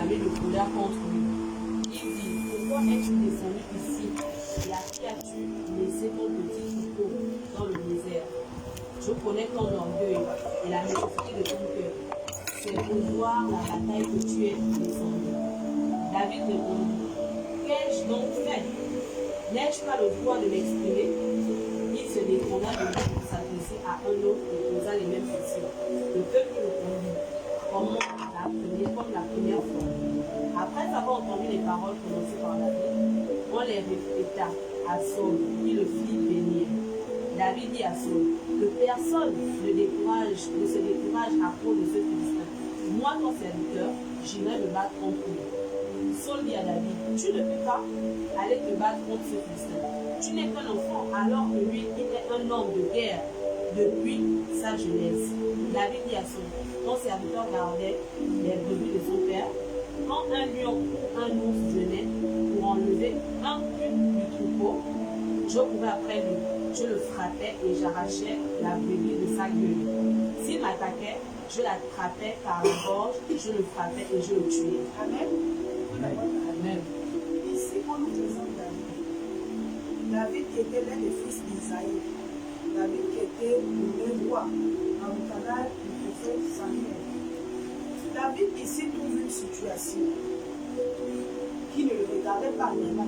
enflammé de colère contre lui. Il dit, pourquoi es-tu descendu ici et à qui as-tu laissé ton petit troupeau dans le désert? Je connais ton orgueil et la méchanceté de ton cœur. C'est pour voir la bataille que tu es descendu. David répondit, qu'ai-je donc fait? N'ai-je pas le droit de m'exprimer? Il se détourna de lui pour s'adresser à un autre et posa les mêmes questions. Le peuple répondit, comme la première fois. Après avoir entendu les paroles prononcées par David, on les répéta à Saul, qui le fit bénir. David dit à Saul, que personne ne se décourage à cause de ce Philistin. Moi, ton serviteur, j'irai me battre contre lui. Saul dit à David, tu ne peux pas aller te battre contre ce Philistin. Tu n'es qu'un enfant, alors que lui était un homme de guerre depuis sa jeunesse. David dit à Saul, ton serviteur gardait les brebis de son père. Quand un lion ou un ours venait pour enlever un cul du troupeau, je courais après lui. Je le frappais et j'arrachais la brebis de sa gueule. S'il m'attaquait, je l'attrapais par la gorge, je le frappais et je le tuais. Amen. Amen. Ici, on nous présente David. David qui était l'un des fils d'Isaïe. David qui était le roi dans le canal du prophète Samuel. David ici trouve une situation qui ne le regardait pas vraiment,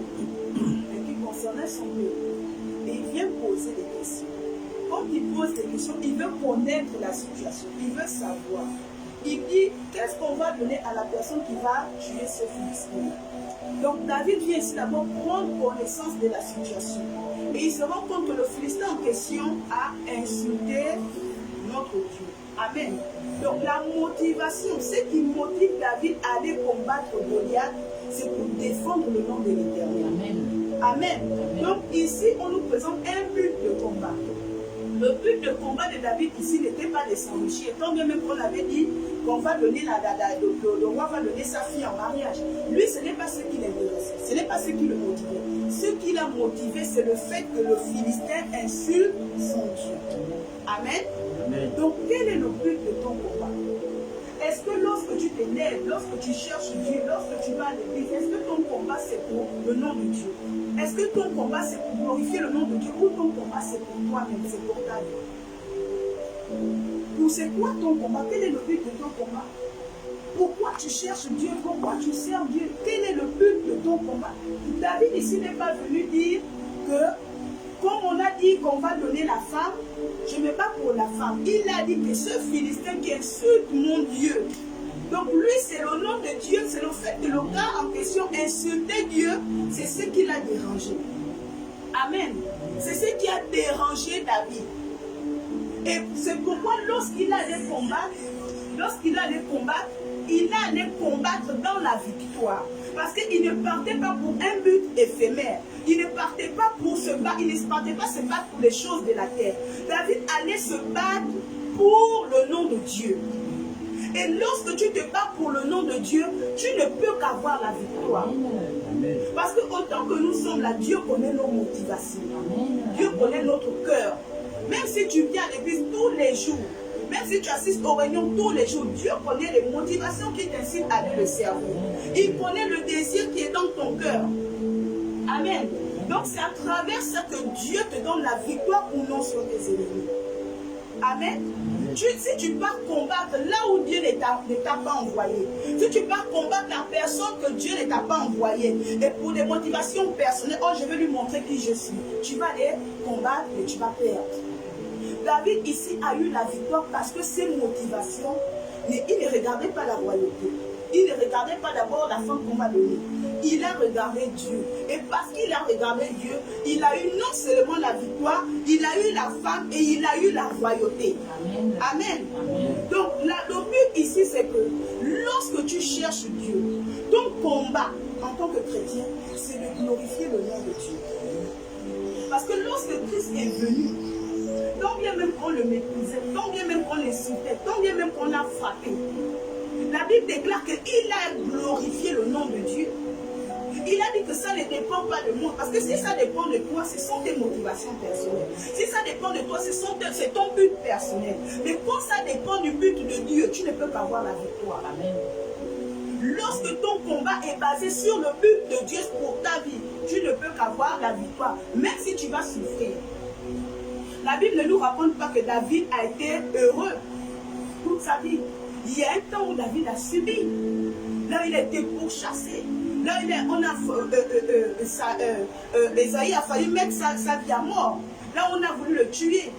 mais qui concernait son peuple. Et il vient poser des questions. Quand il pose des questions, il veut connaître la situation, il veut savoir. Il dit, qu'est-ce qu'on va donner à la personne qui va tuer ce Philistin? Donc David vient ici d'abord prendre connaissance de la situation. Et il se rend compte que le Philistin en question a insulté notre Dieu. Amen. Donc la motivation, ce qui motive David à aller combattre Goliath, c'est pour défendre le nom de l'Éternel. Amen. Amen. Donc ici, on nous présente un but de combat. Le but de combat de David ici n'était pas de s'enrichir. Tant bien même qu'on avait dit qu'on va donner le roi va donner sa fille en mariage. Lui, ce n'est pas ce qui l'intéressait. Ce n'est pas ce qui le motivait. Ce qui l'a motivé, c'est le fait que le Philistin insulte son Dieu. Amen. Amen. Donc, quel est le but de ton combat? Est-ce que lorsque tu t'élèves, lorsque tu cherches Dieu, lorsque tu vas à l'église, est-ce que ton combat c'est pour le nom de Dieu? Est-ce que ton combat c'est pour glorifier le nom de Dieu ou ton combat c'est pour toi-même, c'est pour ta vie? Ou c'est quoi ton combat? Quel est le but de ton combat? Pourquoi tu cherches Dieu? Pourquoi tu sers Dieu? Quel est le but de ton combat? David ici n'est pas venu dire que comme on a dit qu'on va donner la femme, je ne me bats pour la femme. Il a dit que ce Philistin qui insulte mon Dieu. Donc lui, c'est le nom de Dieu, c'est le fait que le gars en question insultait Dieu, c'est ce qui l'a dérangé. Amen. C'est ce qui a dérangé David. Et c'est pourquoi lorsqu'il allait combattre, il allait combattre dans la victoire. Parce qu'il ne partait pas pour un but éphémère. Il ne partait pas pour se battre. Il ne partait pas se battre pour les choses de la terre. David allait se battre pour le nom de Dieu. Et lorsque tu te bats pour le nom de Dieu, tu ne peux qu'avoir la victoire. Amen. Parce que autant que nous sommes là, Dieu connaît nos motivations. Amen. Dieu connaît notre cœur. Même si tu viens à l'église tous les jours, même si tu assistes aux réunions tous les jours, Dieu connaît les motivations qui t'incitent à aller le servir. Il connaît le désir qui est dans ton cœur. Amen. Donc c'est à travers ça que Dieu te donne la victoire ou non sur tes ennemis. Amen. Si tu pars combattre là où Dieu ne t'a pas envoyé, si tu pars combattre la personne que Dieu ne t'a pas envoyée, et pour des motivations personnelles, oh je vais lui montrer qui je suis, tu vas aller combattre et tu vas perdre. David ici a eu la victoire parce que ses motivations, il ne regardait pas la royauté. Il ne regardait pas d'abord la femme qu'on va donner. Il a regardé Dieu. Et parce qu'il a regardé Dieu, il a eu non seulement la victoire, il a eu la femme et il a eu la royauté. Amen. Amen. Amen. Donc là, le but ici, c'est que lorsque tu cherches Dieu, ton combat en tant que chrétien, c'est de glorifier le nom de Dieu. Parce que lorsque Christ est venu, tant bien même qu'on le méprisait, tant bien même qu'on l'insultait, tant bien même qu'on l'a frappé, la Bible déclare qu'il a glorifié le nom de Dieu. Il a dit que ça ne dépend pas de moi. Parce que si ça dépend de toi, ce sont tes motivations personnelles. Si ça dépend de toi, c'est ton but personnel. Mais quand ça dépend du but de Dieu, tu ne peux pas avoir la victoire. Amen. Lorsque ton combat est basé sur le but de Dieu pour ta vie, tu ne peux qu'avoir la victoire, même si tu vas souffrir. La Bible ne nous raconte pas que David a été heureux toute sa vie. Il y a un temps où David a subi. Là, il a été pourchassé. Là, Esaïe a failli mettre sa vie à mort. Là, on a voulu le tuer.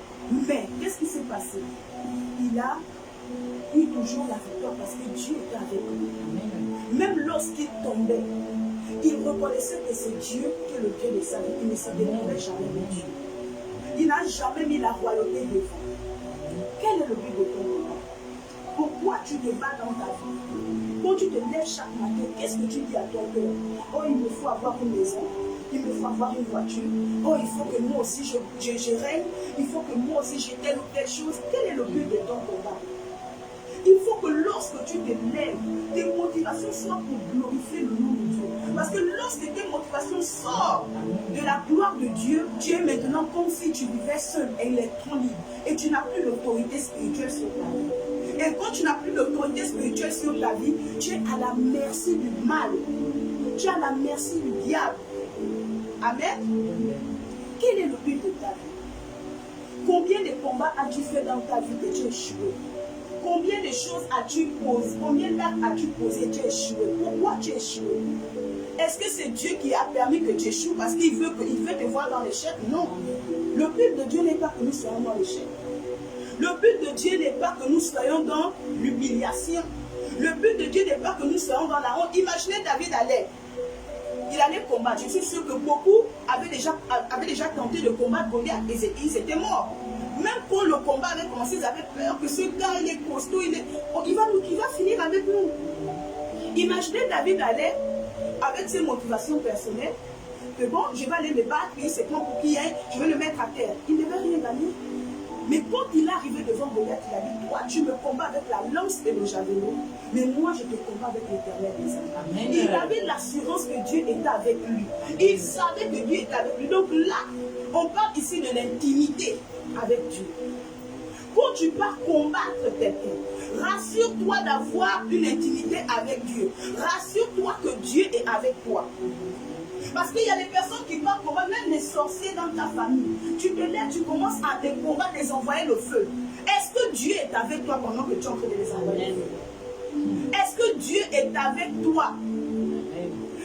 Mais, qu'est-ce qui s'est passé? Il a eu toujours la victoire parce que Dieu était avec lui. Même lorsqu'il tombait, il reconnaissait que c'est Dieu qui est le Dieu de sa vie. Il ne se détournait jamais de Dieu. Il n'a jamais mis la royauté devant. Quel est le but de ton combat? Pourquoi tu te bats dans ta vie? Quand tu te lèves chaque matin, qu'est-ce que tu dis à ton cœur? Oh, il me faut avoir une maison. Il me faut avoir une voiture. Oh, il faut que moi aussi je règne. Il faut que moi aussi j'ai telle ou telle chose. Quel est le but de ton combat? Il faut que lorsque tu te lèves, tes motivations soient pour glorifier le nom de Dieu. Parce que lorsque tes motivations sortent de la gloire de Dieu, tu es maintenant comme si tu vivais seul et électron libre. Et tu n'as plus l'autorité spirituelle sur ta vie. Et quand tu n'as plus l'autorité spirituelle sur ta vie, tu es à la merci du mal. Tu es à la merci du diable. Amen. Quel est le but de ta vie? Combien de combats as-tu fait dans ta vie que tu as échoué? Combien de choses as-tu posé? Combien d'actes as-tu posé? Tu as échoué. Pourquoi tu as échoué? Est-ce que c'est Dieu qui a permis que tu échoues parce qu'il veut te voir dans l'échec? Non. Le but de Dieu n'est pas que nous soyons dans l'échec. Le but de Dieu n'est pas que nous soyons dans l'humiliation. Le but de Dieu n'est pas que nous soyons dans la honte. Imaginez David il allait combattre. Je suis sûr que beaucoup avaient déjà tenté de combattre Goliath et ils étaient morts. Même quand le combat avait commencé, ils avaient peur que ce gars, il est costaud, il va finir avec nous. Imaginez David aller avec ses motivations personnelles, que bon, je vais aller me battre, et c'est plan pour qui est, je vais le mettre à terre. Il ne devait rien gagner. Mais quand il est arrivé devant Goliath, il a dit, toi, tu me combats avec la lance et le javelot, mais moi, je te combats avec l'Éternel des armées. Il avait l'assurance que Dieu était avec lui. Il savait que Dieu était avec lui. Donc là, on parle ici de l'intimité avec Dieu. Quand tu pars combattre quelqu'un, rassure-toi d'avoir une intimité avec Dieu. Rassure-toi que Dieu est avec toi. Parce qu'il y a des personnes qui partent combattre, même les sorciers dans ta famille. Tu te lèves, tu commences à te combattre, les envoyer le feu. Est-ce que Dieu est avec toi pendant que tu es en train de les envoyer le feu? Est-ce que Dieu est avec toi?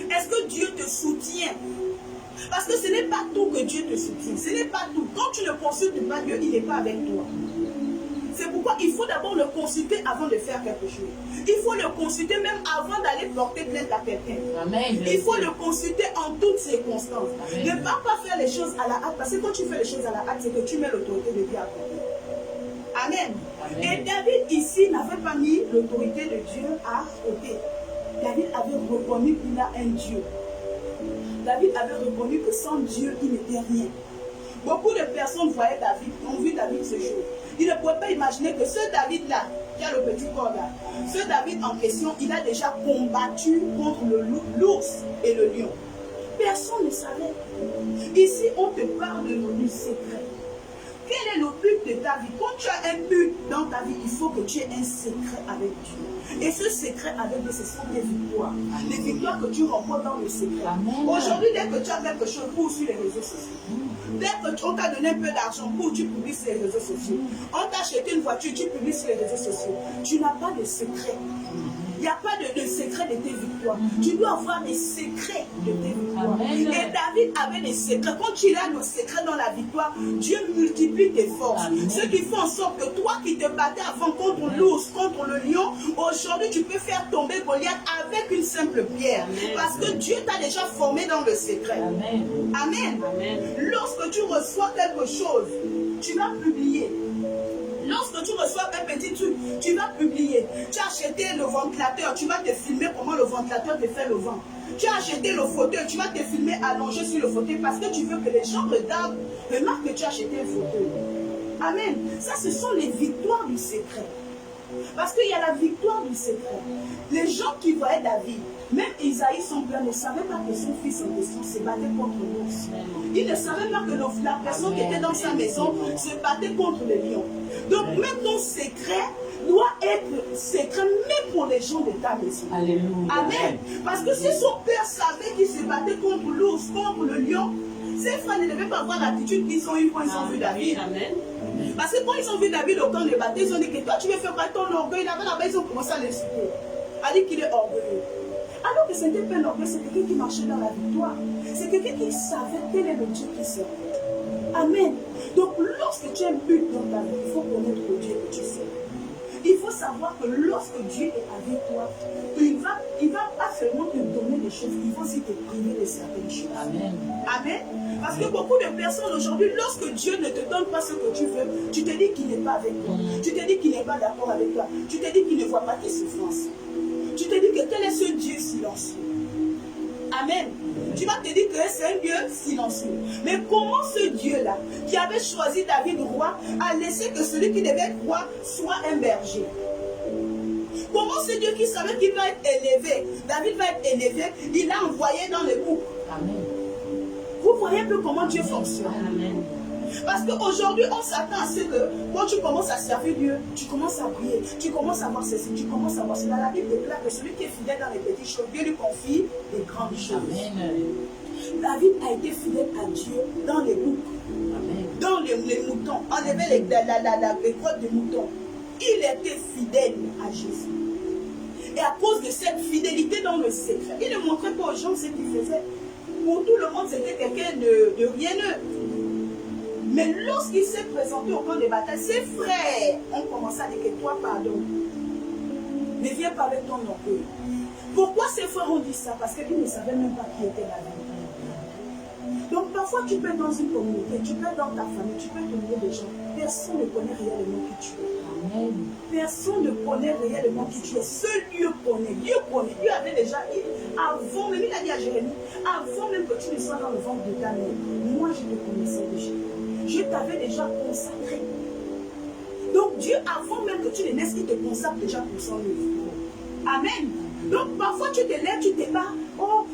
Est-ce que Dieu te soutient? Parce que ce n'est pas tout que Dieu te soutient. Ce n'est pas tout. Quand tu ne consultes pas Dieu, il n'est pas avec toi. C'est pourquoi il faut d'abord le consulter avant de faire quelque chose. Il faut le consulter même avant d'aller porter plainte à quelqu'un. Il faut le consulter en toutes circonstances. Amen. Ne pas faire les choses à la hâte. Parce que quand tu fais les choses à la hâte, c'est que tu mets l'autorité de Dieu à côté. Amen. Et David ici n'avait pas mis l'autorité de Dieu à côté. David avait reconnu qu'il a un Dieu. David avait reconnu que sans Dieu, il n'était rien. Beaucoup de personnes voyaient David, ont vu David ce jour. Ils ne pouvaient pas imaginer que ce David-là, qui a le petit corps là, ce David en question, il a déjà combattu contre l'ours et le lion. Personne ne savait. Ici, on te parle du secret. Quel est le but de ta vie? Quand tu as un but dans ta vie, il faut que tu aies un secret avec Dieu. Et ce secret avec Dieu, ce sont des victoires. Les victoires que tu remportes dans le secret. Aujourd'hui, dès que tu as quelque chose, pour sur les réseaux sociaux. Dès qu'on t'a donné un peu d'argent, pour tu publies sur les réseaux sociaux. On t'a acheté une voiture, tu publies sur les réseaux sociaux. Tu n'as pas de secret. Il n'y a pas de secret de tes victoires. Tu dois avoir des secrets de tes victoires. Amen. Et David avait des secrets. Quand tu as le secret dans la victoire, Dieu multiplie tes forces. Amen. Ce qui fait en sorte que toi qui te battais avant contre l'ours, contre le lion, aujourd'hui tu peux faire tomber Goliath avec une simple pierre. Amen. Parce que Dieu t'a déjà formé dans le secret. Amen. Amen. Amen. Lorsque tu reçois quelque chose, tu vas publier. Lorsque tu reçois un petit truc, tu vas publier. Tu as acheté le ventilateur, tu vas te filmer comment le ventilateur te fait le vent. Tu as acheté le fauteuil, tu vas te filmer allongé sur le fauteuil parce que tu veux que les gens regardent, remarquent que tu as acheté un fauteuil. Amen. Ça, ce sont les victoires du secret. Parce qu'il y a la victoire du secret. Les gens qui voyaient David, même Isaïe, son père, ne savaient pas que son fils en question se battait contre l'ours. Il ne savait pas que la personne qui était dans sa maison se battait contre le lion. Donc même ton secret doit être secret même pour les gens de ta maison. Alléluia. Amen. Parce que si son père savait qu'il se battait contre l'ours, contre le lion, ses frères ne devaient pas avoir l'attitude qu'ils ont eu quand ils ont vu David. Amen. Parce que quand ils ont vu David au camp de bataille, ils ont dit que toi tu veux faire ton orgueil. Là-bas, ils ont commencé à l'insulter. À dire qu'il est orgueilleux. Alors que ce n'était pas un orgueil, c'est quelqu'un qui marchait dans la victoire. C'est quelqu'un qui savait quel est le Dieu qui servait. Amen. Donc lorsque tu as un but dans ta vie, il faut connaître le Dieu que tu sers. Il faut savoir que lorsque Dieu est avec toi, il va pas seulement te donner des choses, il va aussi te priver de certaines choses. Amen. Amen. Parce que beaucoup de personnes aujourd'hui, lorsque Dieu ne te donne pas ce que tu veux, tu te dis qu'il n'est pas avec toi. Tu te dis qu'il n'est pas d'accord avec toi. Tu te dis qu'il ne voit pas tes souffrances. Tu te dis que quel est ce Dieu silencieux? Amen. Tu vas te dire que c'est un Dieu silencieux. Mais comment ce Dieu-là, qui avait choisi David roi, a laissé que celui qui devait être roi soit un berger? Comment ce Dieu qui savait qu'il va être élevé, David va être élevé, il l'a envoyé dans le groupe? Amen. Vous voyez un peu comment Dieu fonctionne. Amen. Parce qu'aujourd'hui, on s'attend à ce que quand tu commences à servir Dieu, tu commences à prier, tu commences à voir ceci, tu commences à voir cela. La Bible déclare que celui qui est fidèle dans les petites choses, Dieu lui confie les grandes choses. Amen. David a été fidèle à Dieu dans les boucs, dans les moutons. Enlever les crottes de moutons. Il était fidèle à Jésus. Et à cause de cette fidélité dans le secret, il ne montrait pas aux gens ce qu'il faisait. Pour tout le monde, c'était quelqu'un de rieneux. Mais lorsqu'il s'est présenté au camp de bataille, ses frères ont commencé à dire que toi, pardon, ne viens pas avec ton orgueil. Pourquoi ses frères ont dit ça? Parce qu'ils ne savaient même pas qui était David. Donc parfois tu peux être dans une communauté, tu peux être dans ta famille, tu peux te nouer des gens. Personne ne connaît réellement qui tu es. Amen. Personne ne connaît réellement qui tu es. Seul Dieu connaît. Dieu connaît. Dieu avait déjà dit, avant même, il a dit à Jérémie, avant même que tu ne sois dans le ventre de ta mère, moi je te connaissais déjà. Je t'avais déjà consacré. Donc Dieu, avant même que tu ne naisses, il te consacre déjà pour son œuvre. Amen. Donc parfois tu te lèves, tu te bats. Oh,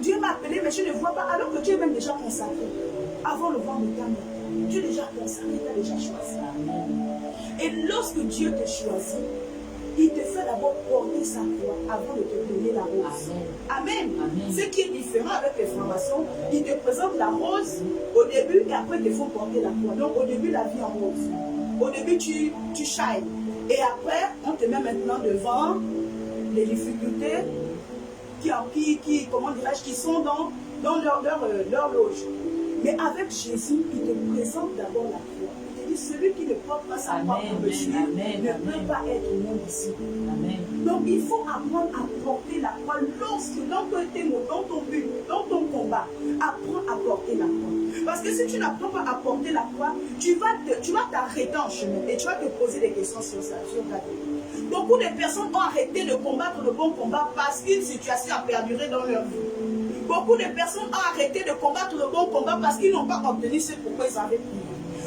Dieu m'a appelé, mais je ne vois pas. Alors que tu es même déjà consacré. Avant le ventre de ta mère. Tu es déjà consacré, tu as déjà choisi. Et lorsque Dieu te choisit, il te fait d'abord porter sa croix avant de te donner la rose. Amen. Amen. Ce qui est différent avec les formations, il te présente la rose au début et après il te faut porter la croix. Donc au début, la vie en rose. Au début, tu shines. Et après, on te met maintenant devant les difficultés qui sont dans leur loge. Mais avec Jésus, il te présente d'abord la croix. Celui qui ne porte pas sa croix pour me suivre ne peut pas être mon disciple. Donc il faut apprendre à porter la croix lorsque dans ton but, dans ton combat, apprends à porter la croix. Parce que si tu n'apprends pas à porter la croix, tu vas t'arrêter en chemin et tu vas te poser des questions sur ta vie. Beaucoup de personnes ont arrêté de combattre le bon combat parce qu'une situation a perduré dans leur vie. Beaucoup de personnes ont arrêté de combattre le bon combat parce qu'ils n'ont pas obtenu ce pourquoi ils avaient prié.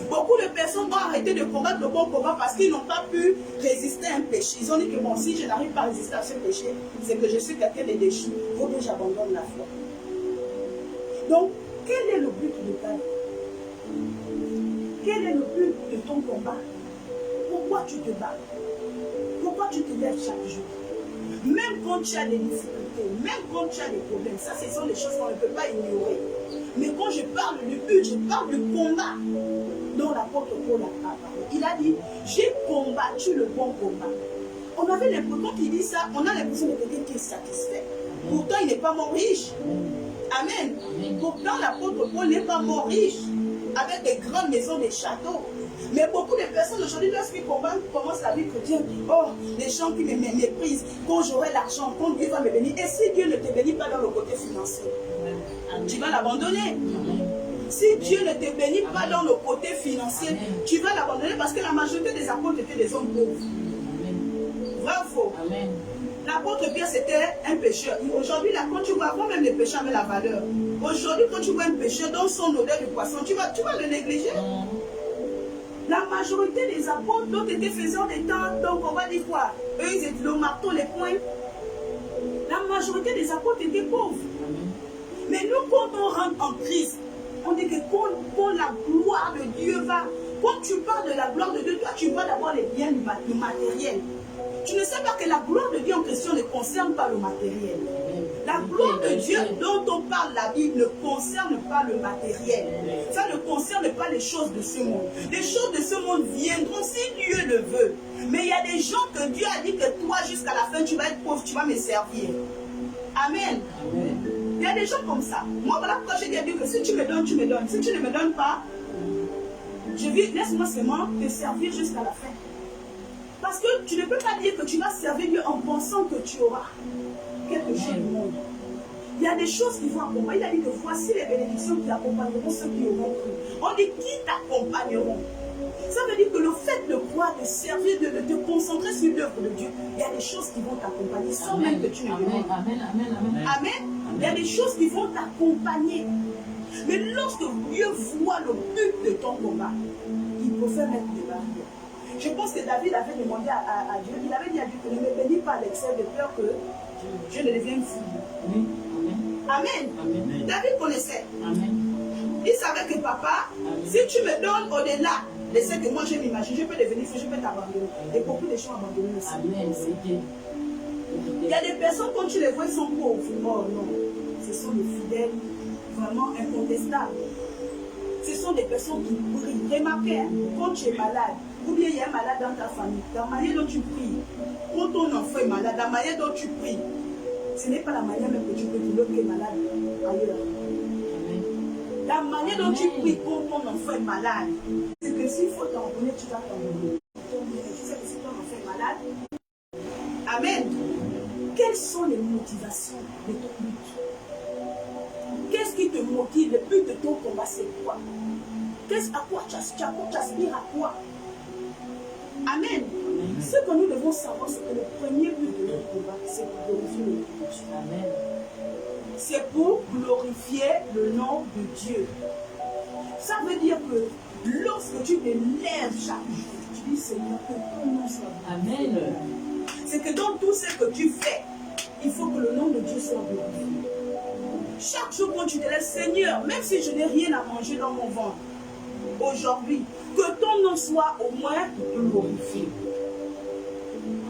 Beaucoup de personnes ont arrêté de combattre le bon combat parce qu'ils n'ont pas pu résister à un péché. Ils ont dit que bon, si je n'arrive pas à résister à ce péché, c'est que je suis quelqu'un de déchu. Il faut que j'abandonne la foi. Donc, quel est le but de ta vie? Quel est le but de ton combat? Pourquoi tu te bats? Pourquoi tu te lèves chaque jour? Même quand tu as des difficultés, même quand tu as des problèmes, ça ce sont des choses qu'on ne peut pas ignorer. Mais quand je parle du but, je parle du combat dont l'apôtre Paul a parlé. Il a dit, j'ai combattu le bon combat. On avait l'impression qu'il dit ça, on a l'impression de quelqu'un qui est satisfait. Pourtant, il n'est pas mort riche. Amen. Pourtant, l'apôtre Paul n'est pas mort riche, avec des grandes maisons, des châteaux. Mais beaucoup de personnes aujourd'hui, lorsqu'ils commencent la vie chrétienne, oh, les gens qui me méprisent, quand j'aurai l'argent, quand Dieu va me bénir. Et si Dieu ne te bénit pas dans le côté financier, tu vas l'abandonner. Si Dieu ne te bénit pas dans le côté financier, tu vas l'abandonner parce que la majorité des apôtres étaient des hommes pauvres. Vrai ou faux? L'apôtre Pierre, c'était un pécheur. Aujourd'hui, là, quand tu vois, avant même les pécheurs avaient la valeur. Aujourd'hui, quand tu vois un pécheur dans son odeur de poisson, tu vas le négliger. La majorité des apôtres, d'autres étaient faisant des temps, donc on va dire quoi? Eux, ils étaient le marteau, les poings. La majorité des apôtres étaient pauvres. Mais nous, quand on rentre en Christ, on dit que quand la gloire de Dieu va, quand tu parles de la gloire de Dieu, toi, tu vois d'abord les biens du matériel. Tu ne sais pas que la gloire de Dieu en question ne concerne pas le matériel. La gloire de Dieu dont on parle la Bible ne concerne pas le matériel. Ça ne concerne pas les choses de ce monde. Les choses de ce monde viendront si Dieu le veut. Mais il y a des gens que Dieu a dit que toi, jusqu'à la fin, tu vas être pauvre, tu vas me servir. Amen. Il y a des gens comme ça. Moi, voilà pourquoi j'ai dit à Dieu que si tu me donnes, tu me donnes. Si tu ne me donnes pas, laisse-moi seulement te servir jusqu'à la fin. Parce que tu ne peux pas dire que tu vas servir Dieu en pensant que tu auras quelque chose du monde. Il y a des choses qui vont accompagner. Il a dit que voici les bénédictions qui accompagneront ceux qui auront cru. On dit qui t'accompagneront. Ça veut dire que le fait de croire, de servir Dieu, de te concentrer sur l'œuvre de Dieu, il y a des choses qui vont t'accompagner sans même que tu ne demandes. Amen. Il y a des choses qui vont t'accompagner. Mais lorsque Dieu voit le but de ton combat, il peut faire mettre des barrières. Je pense que David avait demandé à Dieu, il avait dit à Dieu que ne me bénis pas l'excès de peur que Dieu ne devienne fou. Amen. David connaissait. Il savait que papa, si tu me donnes au-delà de ce que moi je m'imagine, je peux devenir fou, je peux t'abandonner. Et beaucoup de gens abandonnent aussi. Il y a des personnes, quand tu les vois, ils sont pauvres. Oh non, ce sont des fidèles vraiment incontestables. Ce sont des personnes qui prient. Remarquez, quand tu es malade, ou bien il y a un malade dans ta famille, la manière dont tu pries, quand ton enfant est malade, la manière dont tu pries, ce n'est pas la manière même que tu pries pour l'autre qui est malade ailleurs. La manière dont tu pries quand ton enfant est malade, c'est que s'il faut t'en donner, tu vas t'en donner. Tu sais que si ton enfant est malade, amen. Quelles sont les motivations de ton but? Qu'est-ce qui te motive? Le but de ton combat, c'est quoi? À quoi tu aspires à quoi? Amen. Ce que nous devons savoir, c'est que le premier but de notre combat, c'est pour glorifier le nom de Dieu. Amen. C'est pour glorifier le nom de Dieu. Ça veut dire que lorsque tu te lèves chaque jour, tu dis Seigneur, que ton nom soit glorifié. Amen. C'est que dans tout ce que tu fais, il faut que le nom de Dieu soit glorifié. Chaque jour quand tu te lèves, Seigneur, même si je n'ai rien à manger dans mon ventre, aujourd'hui, que ton nom soit au moins glorifié.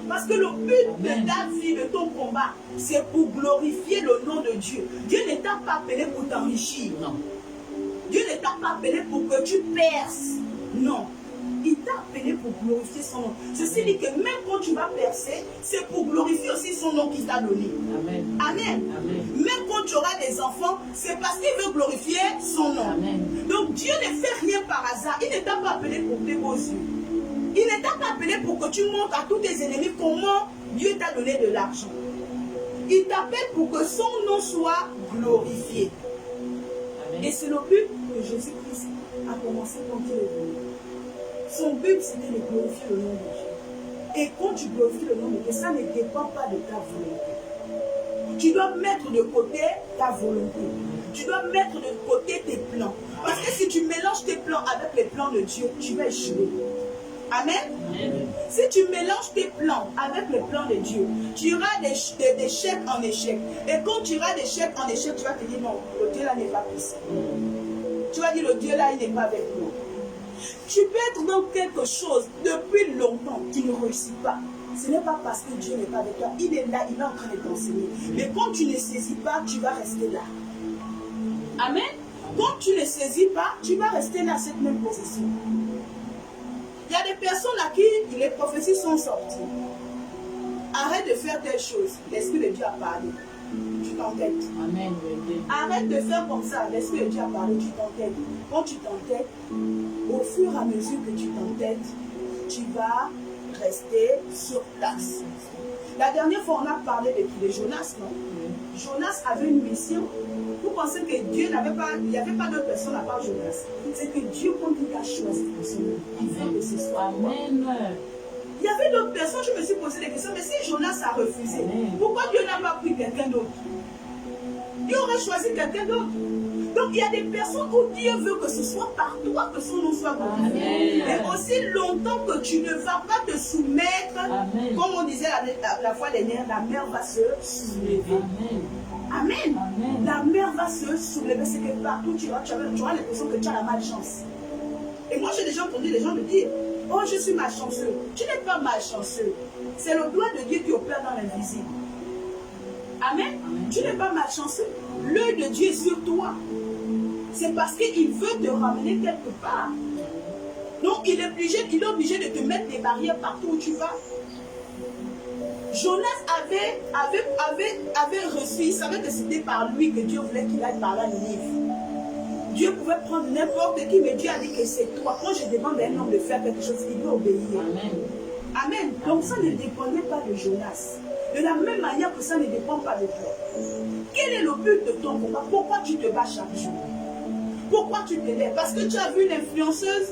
Parce que le but de ta vie, de ton combat, c'est pour glorifier le nom de Dieu. Dieu ne t'a pas appelé pour t'enrichir. Non. Dieu ne t'a pas appelé pour que tu perces. Non. Il t'a appelé pour glorifier son nom. Ceci dit que même quand tu vas percer, c'est pour glorifier aussi son nom qu'il t'a donné. Amen. Amen. Amen. Même quand tu auras des enfants, c'est parce qu'il veut glorifier son nom. Amen. Donc Dieu ne fait rien par hasard. Il ne t'a pas appelé pour tes beaux yeux. Il ne t'a pas appelé pour que tu montres à tous tes ennemis comment Dieu t'a donné de l'argent. Il t'appelle pour que son nom soit glorifié. Amen. Et c'est le but que Jésus-Christ a commencé quand il est venu. Son but, c'était de glorifier le nom de Dieu. Et quand tu glorifies le nom de Dieu, ça ne dépend pas de ta volonté. Tu dois mettre de côté ta volonté. Tu dois mettre de côté tes plans. Parce que si tu mélanges tes plans avec les plans de Dieu, tu vas échouer. Amen. Amen. Si tu mélanges tes plans avec les plans de Dieu, tu iras d'échec en échec. Et quand tu iras d'échec en échec, tu vas te dire non, le Dieu là n'est pas possible. Tu vas dire le Dieu là, il n'est pas avec nous. Tu peux être dans quelque chose depuis longtemps, tu ne réussis pas. Ce n'est pas parce que Dieu n'est pas avec toi. Il est là, il est en train de t'enseigner. Mais quand tu ne saisis pas, tu vas rester là. Amen. Quand tu ne saisis pas, tu vas rester là à cette même position. Il y a des personnes à qui les prophéties sont sorties. Arrête de faire telle chose. L'Esprit de Dieu a parlé. Tu t'entêtes. Amen. Arrête de faire comme ça. L'Esprit de Dieu a parlé. Tu t'entêtes. Quand tu t'entêtes, au fur et à mesure que tu t'entêtes, tu vas rester sur place. La dernière fois, on a parlé de Jonas, non? Jonas avait une mission. Vous pensez que Dieu n'avait pas, il n'y avait pas d'autres personnes à part Jonas. C'est que Dieu, quand il t'a choisi pour son nom, il veut que ce soit. Amen. Il y avait d'autres personnes, je me suis posé des questions, mais si Jonas a refusé, pourquoi Dieu n'a pas pris quelqu'un d'autre? Dieu aurait choisi quelqu'un d'autre. Donc il y a des personnes où Dieu veut que ce soit par toi que son nom soit glorifié. Mais aussi longtemps que tu ne vas pas te soumettre, comme on disait la fois dernière, la mer va se soulever. Amen. La mer va se soulever. C'est que partout tu auras l'impression que tu as la malchance. Et moi j'ai déjà entendu les gens me dire, oh je suis malchanceux. Tu n'es pas malchanceux. C'est le doigt de Dieu qui opère dans l'invisible. Amen. Tu n'es pas malchanceux. L'œil de Dieu est sur toi. C'est parce qu'il veut te ramener quelque part. Donc il est obligé de te mettre des barrières partout où tu vas. Jonas avait reçu, il savait que c'était par lui que Dieu voulait qu'il aille par la Ninive. Dieu pouvait prendre n'importe qui, mais Dieu a dit que c'est toi. Quand je demande à un homme de faire quelque chose, il peut obéir. Amen. Donc ça ne dépendait pas de Jonas. De la même manière que ça ne dépend pas de toi. Quel est le but de ton combat? Pourquoi tu te bats chaque jour? Pourquoi tu te lèves? Parce que tu as vu l'influenceuse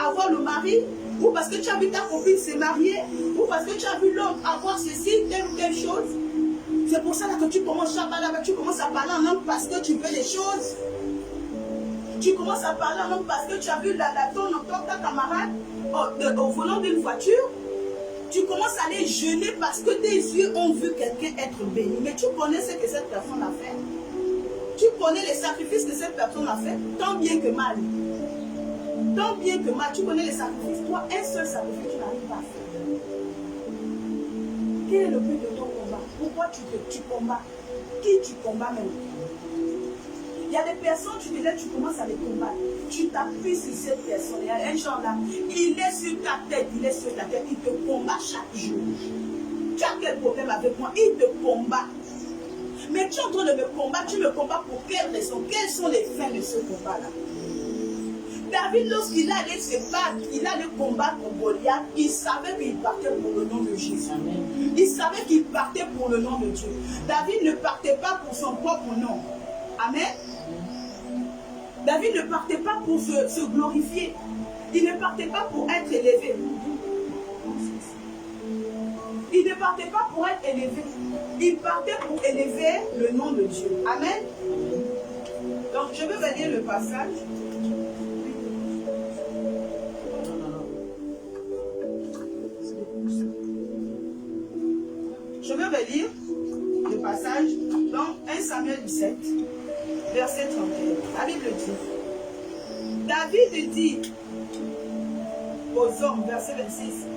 avoir le mari? Ou parce que tu as vu ta copine se marier? Ou parce que tu as vu l'homme avoir ceci, telle ou telle chose? C'est pour ça là que tu commences à parler en langue parce que tu veux des choses. Tu commences à parler en langue parce que tu as vu ta camarade au volant d'une voiture. Tu commences à aller jeûner parce que tes yeux ont vu quelqu'un être béni. Mais tu connais ce que cette personne a fait. Tu connais les sacrifices que cette personne a fait, tant bien que mal. Tant bien que mal, tu connais les sacrifices. Toi, un seul sacrifice, tu n'arrives pas à faire. Quel est le but de ton combat? Pourquoi tu combats? Qui tu combats même? Il y a des personnes, tu te lèves, tu commences à les combattre. Tu t'appuies sur cette personne. Il y a un genre là, il est sur ta tête, il te combat chaque jour. Tu as quel problème avec moi? Il te combat. Mais tu es en train de me combattre, tu me combats pour quelle raison? Quelles sont les fins de ce combat-là? David, lorsqu'il allait se battre, il allait combattre Goliath, il savait qu'il partait pour le nom de Jésus. Il savait qu'il partait pour le nom de Dieu. David ne partait pas pour son propre nom. Amen. David ne partait pas pour se glorifier. Il ne partait pas pour être élevé. Il ne partait pas pour être élevé. Il partait pour élever le nom de Dieu. Amen. Donc, je vais vous lire le passage. Je vais vous lire le passage dans 1 Samuel 17, verset 31. La Bible dit, David dit aux hommes, verset 26,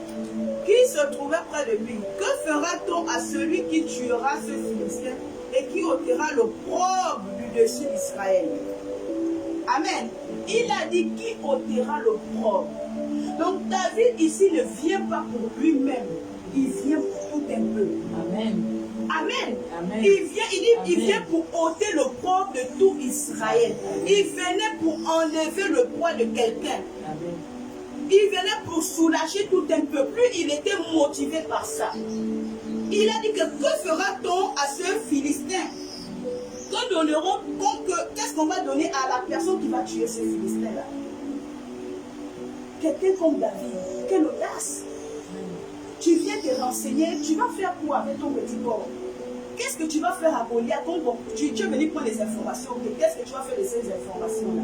qui se trouvait près de lui, que fera-t-on à celui qui tuera ce Philistin et qui ôtera l'opprobre du dessus d'Israël? Amen. Il a dit qui ôtera l'opprobre. Donc David ici ne vient pas pour lui-même, il vient pour tout un peuple. Amen. Amen. Amen. Il vient pour ôter le poids de tout Israël. Il venait pour enlever le poids de quelqu'un. Il venait pour soulager tout un peuple. Lui, il était motivé par ça. Il a dit que fera-t-on à ce Philistin? Qu'est-ce qu'on va donner à la personne qui va tuer ce Philistin-là? Quelqu'un comme David. Quelle audace! Tu viens te renseigner, tu vas faire quoi avec ton petit corps? Qu'est-ce que tu vas faire à Goliath? Tu es venu prendre des informations. Qu'est-ce que tu vas faire de ces informations-là?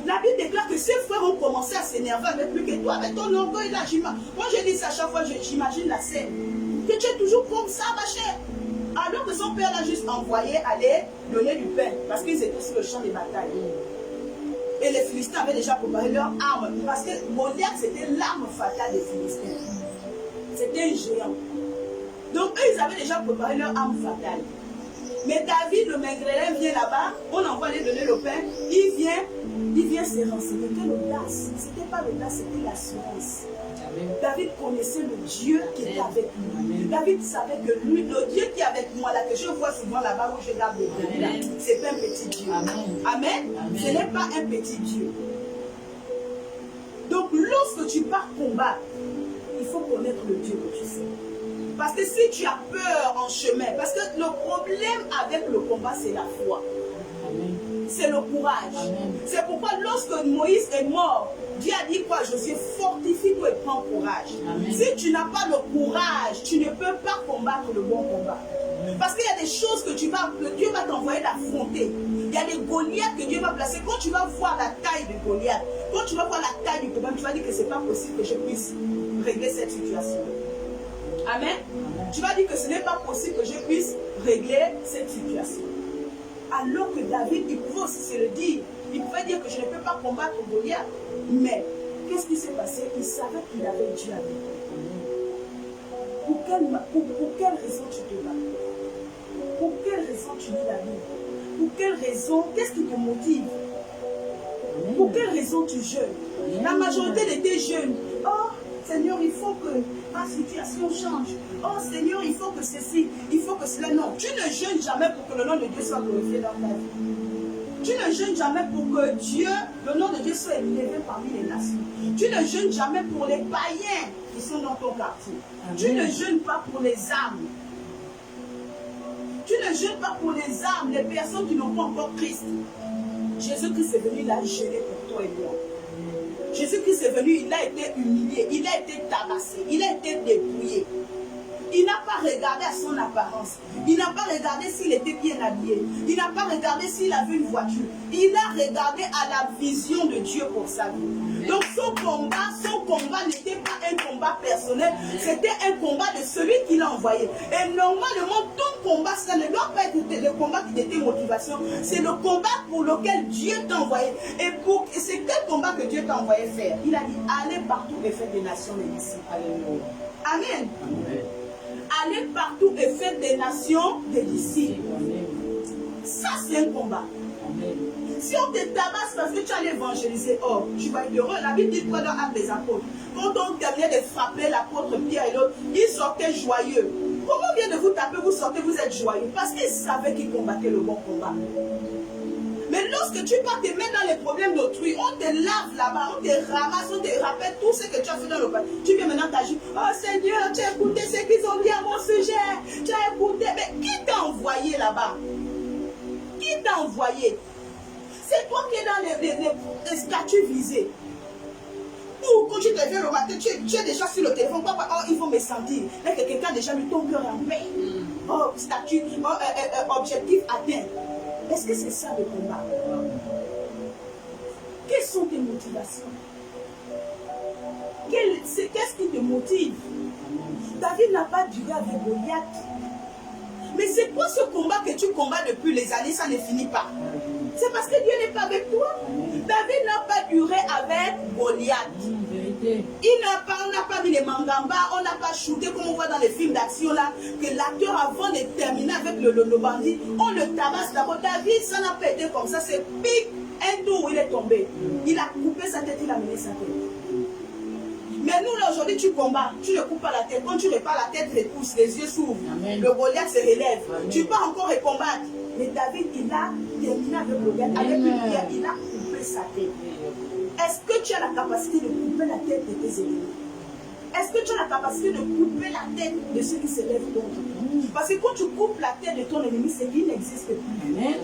La Bible déclare que ses frères ont commencé à s'énerver avec lui, que toi, avec ton orgueil là, moi je dis ça à chaque fois, j'imagine la scène. Que tu es toujours comme ça, ma chère. Alors que son père l'a juste envoyé aller donner du pain, parce qu'ils étaient sur le champ de bataille. Et les Philistins avaient déjà préparé leurs armes, parce que Goliath c'était l'arme fatale des Philistins. C'était un géant. Donc eux, ils avaient déjà préparé leur arme fatale. Mais David, le Maigrelet, vient là-bas, on envoie aller donner le pain, il vient se renseigner. Quelle audace! C'était pas l'audace, c'était l'assurance. David connaissait le Dieu qui était avec lui. David savait que lui, le Dieu qui est avec moi, là, que je vois souvent là-bas où je garde le Dieu, c'est pas un petit Dieu. Amen. Ce n'est pas un petit Dieu. Donc lorsque tu pars combattre, il faut connaître le Dieu que tu sais. Parce que si tu as peur en chemin, parce que le problème avec le combat, c'est la foi. C'est le courage. C'est pourquoi lorsque Moïse est mort, Dieu a dit quoi? Josué, fortifie-toi et prends courage. Si tu n'as pas le courage, tu ne peux pas combattre le bon combat. Parce qu'il y a des choses que Dieu va t'envoyer d'affronter. Il y a des Goliaths que Dieu va placer. Quand tu vas voir la taille de Goliath, quand tu vas voir la taille du problème, tu vas dire que ce n'est pas possible que je puisse régler cette situation. Amen. Tu vas dire que ce n'est pas possible que je puisse régler cette situation. Alors que David, il pouvait aussi se le dire. Il pouvait dire que je ne peux pas combattre Goliath. Mais, qu'est-ce qui s'est passé? Il savait qu'il avait Dieu avec lui. Pour quelle raison tu te bats? Pour quelle raison tu lis la Bible? Pour quelle raison? Qu'est-ce qui te motive? Pour quelle raison tu jeûnes? La majorité de tes jeunes, oh Seigneur, il faut que ma situation change. Oh Seigneur, il faut que ceci, il faut que cela. Non, tu ne jeûnes jamais pour que le nom de Dieu soit glorifié dans ta vie. Tu ne jeûnes jamais pour que Dieu, le nom de Dieu soit élevé parmi les nations. Tu ne jeûnes jamais pour les païens qui sont dans ton quartier. Amen. Tu ne jeûnes pas pour les âmes. Tu ne jeûnes pas pour les âmes, les personnes qui n'ont pas encore Christ. Jésus-Christ est venu là jeûner pour toi et moi. Jésus-Christ est venu, il a été humilié, il a été tabassé, il a été dépouillé. Il n'a pas regardé à son apparence. Il n'a pas regardé s'il était bien habillé. Il n'a pas regardé s'il avait une voiture. Il a regardé à la vision de Dieu pour sa vie. Donc son combat n'était pas un combat personnel, c'était un combat de celui qui l'a envoyé. Et normalement, ton combat, ça ne doit pas être le combat qui était motivation. C'est le combat pour lequel Dieu t'a envoyé. Et c'est quel combat que Dieu t'a envoyé faire? Il a dit, allez partout et faites des nations des disciples. Alléluia. Amen. Amen. Allez partout et faites des nations des disciples. Ça, c'est un combat. Si on te tabasse parce que tu allais évangéliser, oh, tu vas être heureux. La Bible dit quoi dans Actes des Apôtres? Quand on terminait de frapper l'apôtre Pierre et l'autre, ils sortaient joyeux. Comment vient de vous taper, vous sortez, vous êtes joyeux? Parce qu'ils savaient qu'ils combattaient le bon combat. Mais lorsque tu vas te mettre dans les problèmes d'autrui, on te lave là-bas, on te ramasse, on te rappelle tout ce que tu as fait dans le passé. Tu viens maintenant t'agir. Oh Seigneur, tu as écouté ce qu'ils ont dit à mon sujet. Tu as écouté. Mais qui t'a envoyé là-bas? Qui t'a envoyé? C'est toi qui es dans les statuts visés. Ou quand tu te lèves le matin, tu es déjà sur le téléphone. Papa, oh, il faut me sentir. Là, quelqu'un a déjà mis ton cœur en paix. Oh, statut, objectif atteint. Est-ce que c'est ça le combat? Quelles sont tes motivations? Qu'est-ce qui te motive? David n'a pas duré avec Goliath. Mais c'est quoi ce combat que tu combats depuis les années? Ça ne finit pas. C'est parce que Dieu n'est pas avec toi. David n'a pas duré avec Goliath. On n'a pas mis les mangambas, on n'a pas shooté comme on voit dans les films d'action là, que l'acteur avant de terminer avec le bandit, on le tabasse d'abord. David, ça n'a pas été comme ça, c'est pique, un tour où il est tombé. Il a coupé sa tête, il a mené sa tête. Mais nous là aujourd'hui tu combats, tu ne coupes pas la tête. Quand tu repars la tête repousse, les yeux s'ouvrent, le Goliath se relève. Amen. Tu peux encore recombattre. Mais David, il a terminé avec le Goliath, avec une pierre, il a coupé sa tête. Est-ce que tu as la capacité de couper la tête de tes ennemis? Est-ce que tu as la capacité de couper la tête de ceux qui se lèvent contre toi? Parce que quand tu coupes la tête de ton ennemi, c'est qu'il n'existe plus. Amen.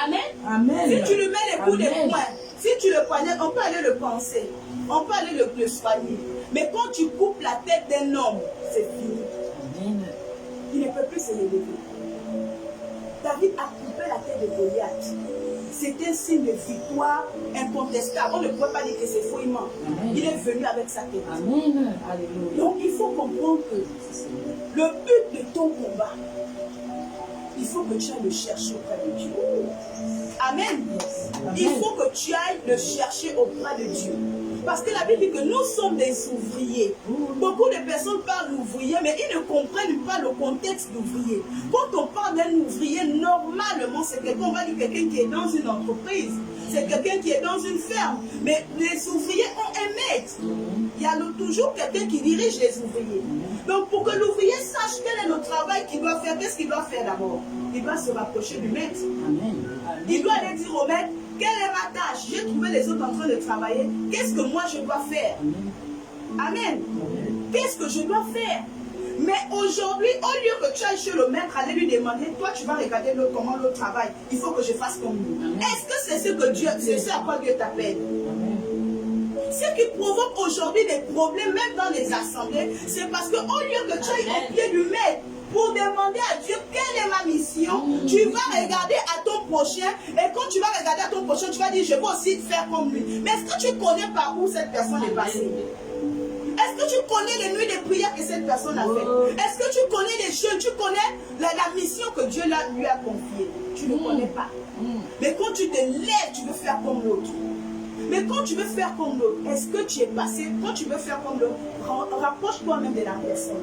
Amen. Amen. Si tu lui mets les coups de poing, si tu le poignardes, on peut aller le penser, on peut aller le soigner. Mais quand tu coupes la tête d'un homme, c'est fini. Amen. Il ne peut plus se lever. David a coupé la tête de Goliath. C'était un signe de victoire incontestable. On ne peut pas dire que c'est faux, il ment. Il est venu avec sa tête. Amen. Alléluia. Donc il faut comprendre que le but de ton combat, il faut que tu ailles le chercher auprès de Dieu. Amen. Il faut que tu ailles le chercher auprès de Dieu. Parce que la Bible dit que nous sommes des ouvriers. Beaucoup de personnes parlent d'ouvriers, mais ils ne comprennent pas le contexte d'ouvrier. Quand on parle d'un ouvrier, normalement, c'est quelqu'un, on va dire quelqu'un qui est dans une entreprise. C'est quelqu'un qui est dans une ferme. Mais les ouvriers ont un maître. Il y a toujours quelqu'un qui dirige les ouvriers. Donc pour que l'ouvrier sache quel est le travail qu'il doit faire, qu'est-ce qu'il doit faire d'abord? Il doit se rapprocher du maître. Il doit aller dire au maître, quelle est ma tâche? J'ai trouvé les autres en train de travailler. Qu'est-ce que moi je dois faire? Amen. Qu'est-ce que je dois faire? Mais aujourd'hui, au lieu que tu ailles chez le maître, aller lui demander, toi tu vas regarder l'autre, comment l'autre travaille, il faut que je fasse comme lui. Est-ce que c'est ce que Dieu, c'est ce à quoi Dieu t'appelle? Ce qui provoque aujourd'hui des problèmes, même dans les assemblées, c'est parce qu'au lieu que tu ailles au pied du maître pour demander à Dieu quelle est ma mission, tu vas regarder à ton prochain, et quand tu vas regarder à ton prochain, tu vas dire, je vais aussi faire comme lui. Mais est-ce que tu connais par où cette personne est passée? Est-ce que tu connais les nuits de prière que cette personne a fait? Est-ce que tu connais les jeunes? Tu connais la mission que Dieu lui a confiée? Tu ne connais pas. Mais quand tu te lèves, tu veux faire comme l'autre. Mais quand tu veux faire comme l'autre, est-ce que tu es passé? Quand tu veux faire comme l'autre, rapproche-toi même de la personne.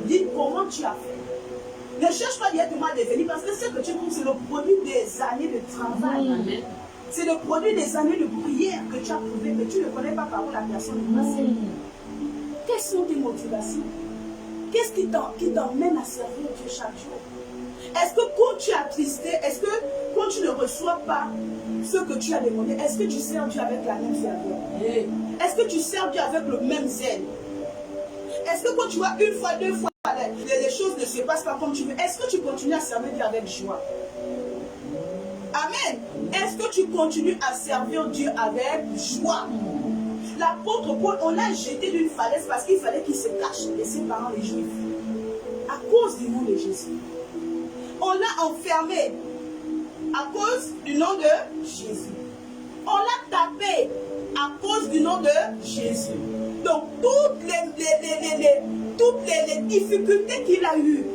Dis comment tu as fait. Ne cherche pas directement à devenir, parce que ce que tu trouves, c'est le produit des années de travail. C'est le produit des années de prière que tu as trouvé, mais tu ne connais pas par où la personne est passée. Quelles sont tes motivations? Qu'est-ce qui t'emmène à servir Dieu chaque jour? Est-ce que quand tu es attristé, est-ce que quand tu ne reçois pas ce que tu as demandé, est-ce que tu sers Dieu avec la même ferveur? Est-ce que tu sers Dieu avec le même zèle? Est-ce que quand tu vois une fois, deux fois, les choses ne se passent pas comme tu veux, est-ce que tu continues à servir Dieu avec joie? Amen. Est-ce que tu continues à servir Dieu avec joie? L'apôtre Paul, on l'a jeté d'une falaise parce qu'il fallait qu'il se cache de ses parents les Juifs. À cause du nom de Jésus. On l'a enfermé à cause du nom de Jésus. On l'a tapé à cause du nom de Jésus. Donc toutes les difficultés qu'il a eues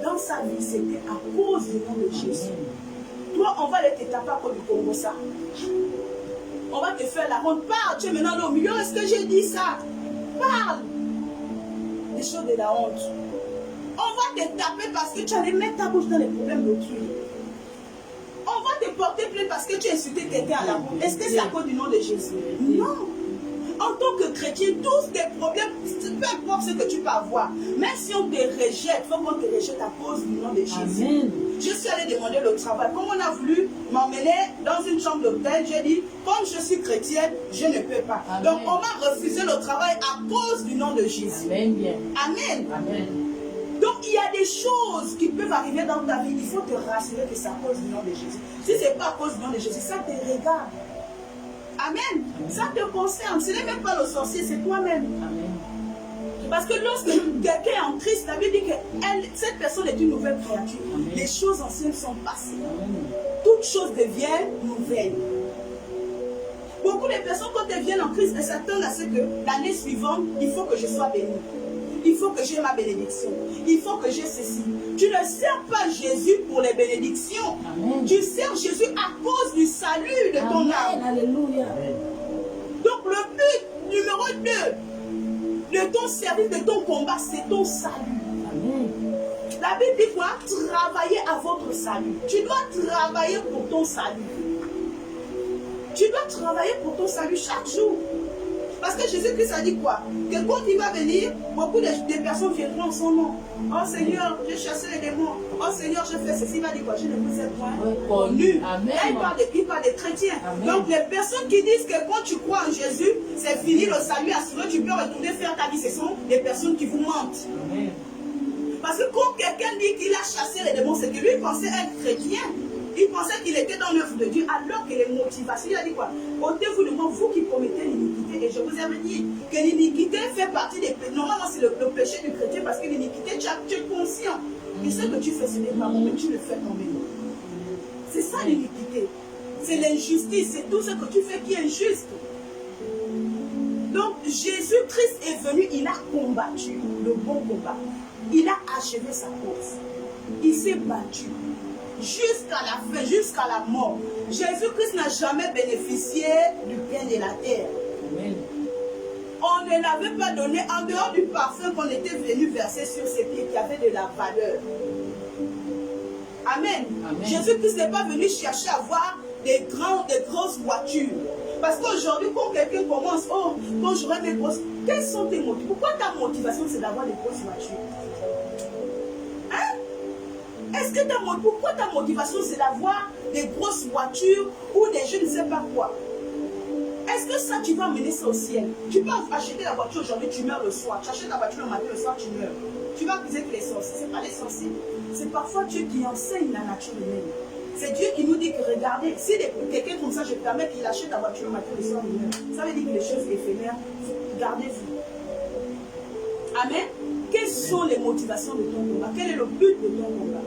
dans sa vie, c'était à cause du nom de Jésus. Toi, on va aller te taper à cause du Congo ça. On va te faire la honte. Parle, tu es maintenant au milieu. Est-ce que j'ai dit ça? Parle des choses de la honte. On va te taper parce que tu allais mettre ta bouche dans les problèmes d'autrui. On va te porter plainte parce que tu as insulté quelqu'un à la route. Est-ce que c'est à cause du nom de Jésus? Non. En tant que chrétien, tous tes problèmes, peu importe ce que tu peux avoir, même si on te rejette, il faut qu'on te rejette à cause du nom de Jésus. Amen. Je suis allée demander le travail. Comme on a voulu m'emmener dans une chambre d'hôtel, j'ai dit, comme je suis chrétienne, je ne peux pas. Amen. Donc on m'a refusé le travail à cause du nom de Jésus. Amen. Amen. Amen. Donc il y a des choses qui peuvent arriver dans ta vie. Il faut te rassurer que c'est à cause du nom de Jésus. Si ce n'est pas à cause du nom de Jésus, ça te regarde. Amen. Ça te concerne. Ce n'est même pas le sorcier, c'est toi-même. Amen. Parce que lorsque quelqu'un est en Christ, la Bible dit que cette personne est une nouvelle créature. Amen. Les choses anciennes sont passées. Amen. Toutes choses deviennent nouvelles. Beaucoup de personnes, quand elles viennent en Christ, elles s'attendent à ce que l'année suivante, il faut que je sois bénie. Il faut que j'ai ma bénédiction. Il faut que j'ai ceci. Tu ne sers pas Jésus pour les bénédictions. Amen. Tu sers Jésus à cause du salut de ton âme. Alléluia. Donc le but numéro 2 de ton service, de ton combat, c'est ton salut. Amen. La Bible dit quoi? Travaillez à votre salut. Tu dois travailler pour ton salut. Tu dois travailler pour ton salut chaque jour. Parce que Jésus-Christ a dit quoi? Que quand il va venir, beaucoup de personnes viendront en son nom. Oh Seigneur, j'ai chassé les démons. Oh Seigneur, j'ai fait ceci. Il va dire quoi? Je ne vous ai point connu. Là, il parle des chrétiens. Amen. Donc les personnes qui disent que quand tu crois en Jésus, c'est fini, le salut assuré, tu peux retourner faire ta vie. Ce sont des personnes qui vous mentent. Amen. Parce que quand quelqu'un dit qu'il a chassé les démons, c'est que lui pensait être chrétien. Il pensait qu'il était dans l'œuvre de Dieu, alors que les motivations, il a dit quoi? Ôtez-vous de moi, vous qui commettez l'iniquité. Et je vous avais dit que l'iniquité fait partie des péchés. Normalement, c'est le péché du chrétien, parce que l'iniquité, tu es conscient que ce que tu fais, ce n'est pas bon, mais tu le fais tomber. C'est ça l'iniquité. C'est l'injustice, c'est tout ce que tu fais qui est injuste. Donc, Jésus-Christ est venu, il a combattu le bon combat. Il a achevé sa course. Il s'est battu. Jusqu'à la fin, jusqu'à la mort. Jésus-Christ n'a jamais bénéficié du bien de la terre. Amen. On ne l'avait pas donné en dehors du parfum qu'on était venu verser sur ses pieds qui avait de la valeur. Amen. Amen. Jésus-Christ n'est pas venu chercher à avoir des grosses voitures. Parce qu'aujourd'hui, quand quelqu'un commence, oh, quand j'aurai des grosses... Quelles sont tes motivations? Pourquoi ta motivation, c'est d'avoir des grosses voitures? Est-ce que pourquoi ta motivation c'est d'avoir des grosses voitures ou des je ne sais pas quoi? Est-ce que ça, tu vas amener ça au ciel? Tu peux acheter la voiture aujourd'hui, tu meurs le soir. Tu achètes la voiture le matin, le soir, tu meurs. Tu vas accuser que les sorciers. Ce n'est pas les sorciers. C'est parfois Dieu qui enseigne la nature humaine. C'est Dieu qui nous dit que regardez, si quelqu'un comme ça, je permets qu'il achète la voiture le matin, le soir, il meurt. Ça veut dire que les choses éphémères, gardez-vous. Amen. Quelles sont les motivations de ton combat? Quel est le but de ton combat?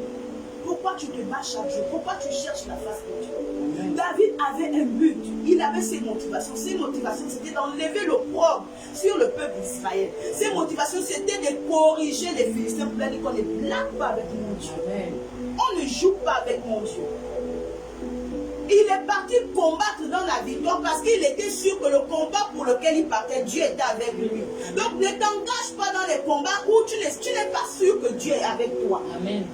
Pourquoi tu te bats chaque jour? Pourquoi tu cherches la face de Dieu? David avait un but. Il avait ses motivations. Ses motivations, c'était d'enlever l'opprobre sur le peuple d'Israël. Ses motivations, c'était de corriger les Philistins. Pour dire qu'on ne blague pas avec mon Dieu. Amen. On ne joue pas avec mon Dieu. Il est parti combattre dans la victoire parce qu'il était sûr que le combat pour lequel il partait, Dieu était avec lui. Donc ne t'engage pas dans les combats où tu n'es pas sûr que Dieu est avec toi. Amen.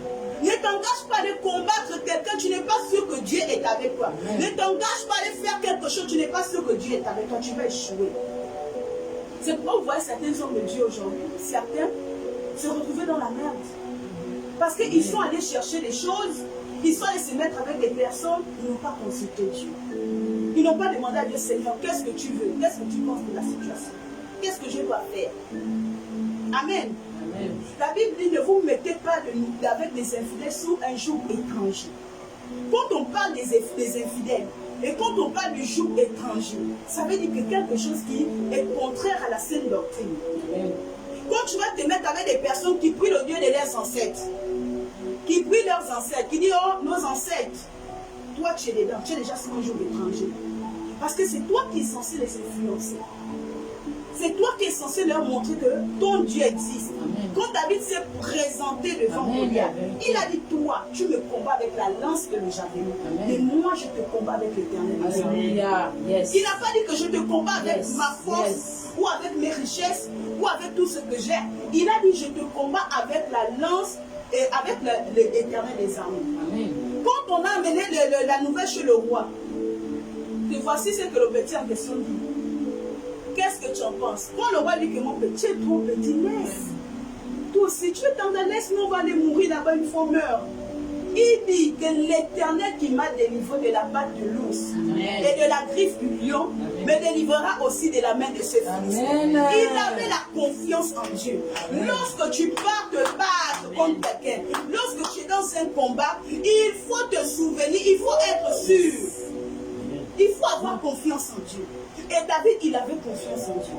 Ne t'engage pas de combattre quelqu'un, tu n'es pas sûr que Dieu est avec toi. Amen. Ne t'engage pas de faire quelque chose, tu n'es pas sûr que Dieu est avec toi, tu vas échouer. C'est pourquoi vous voyez certains hommes de Dieu aujourd'hui, certains se retrouver dans la merde. Parce qu'ils sont allés chercher des choses, ils sont allés se mettre avec des personnes, ils n'ont pas consulté Dieu. Ils n'ont pas demandé à Dieu, Seigneur, qu'est-ce que tu veux? Qu'est-ce que tu penses de la situation? Qu'est-ce que je dois faire? Amen. Amen. La Bible dit, ne vous mettez pas avec des infidèles sous un joug étranger. Quand on parle des infidèles, et quand on parle du joug étranger, ça veut dire que quelque chose qui est contraire à la saine doctrine. Amen. Quand tu vas te mettre avec des personnes qui prient le Dieu de leurs ancêtres, qui prient leurs ancêtres, qui disent, oh, nos ancêtres, toi tu es dedans, tu es déjà sur un joug étranger. Parce que c'est toi qui es censé les influencer. C'est toi qui es censé leur montrer que ton Dieu existe. Amen. Quand David s'est présenté devant Goliath, il a dit, toi, tu me combats avec la lance et le javelot. Mais moi, je te combats avec l'éternel. Alléluia. Yes. Il n'a pas dit que je te combats avec Yes. ma force, Yes. ou avec mes richesses, ou avec tout ce que j'ai. Il a dit, je te combats avec la lance et avec l'éternel des armées. Amen. Quand on a amené la nouvelle chez le roi, et voici ce que le petit en question dit. Qu'est-ce que tu en penses? Quand le roi dit que mon petit est trop petit, laisse. Toi aussi, tu es dans la laisse, nous on va aller mourir là-bas une fois meurt. Il dit que l'Éternel qui m'a délivré de la patte de l'ours et de la griffe du lion me délivrera aussi de la main de ce fils. Il avait la confiance en Dieu. Amen. Lorsque tu pars te battre contre quelqu'un, lorsque tu es dans un combat, il faut te souvenir, il faut être sûr. Il faut avoir confiance en Dieu. Et David, il avait confiance en Dieu.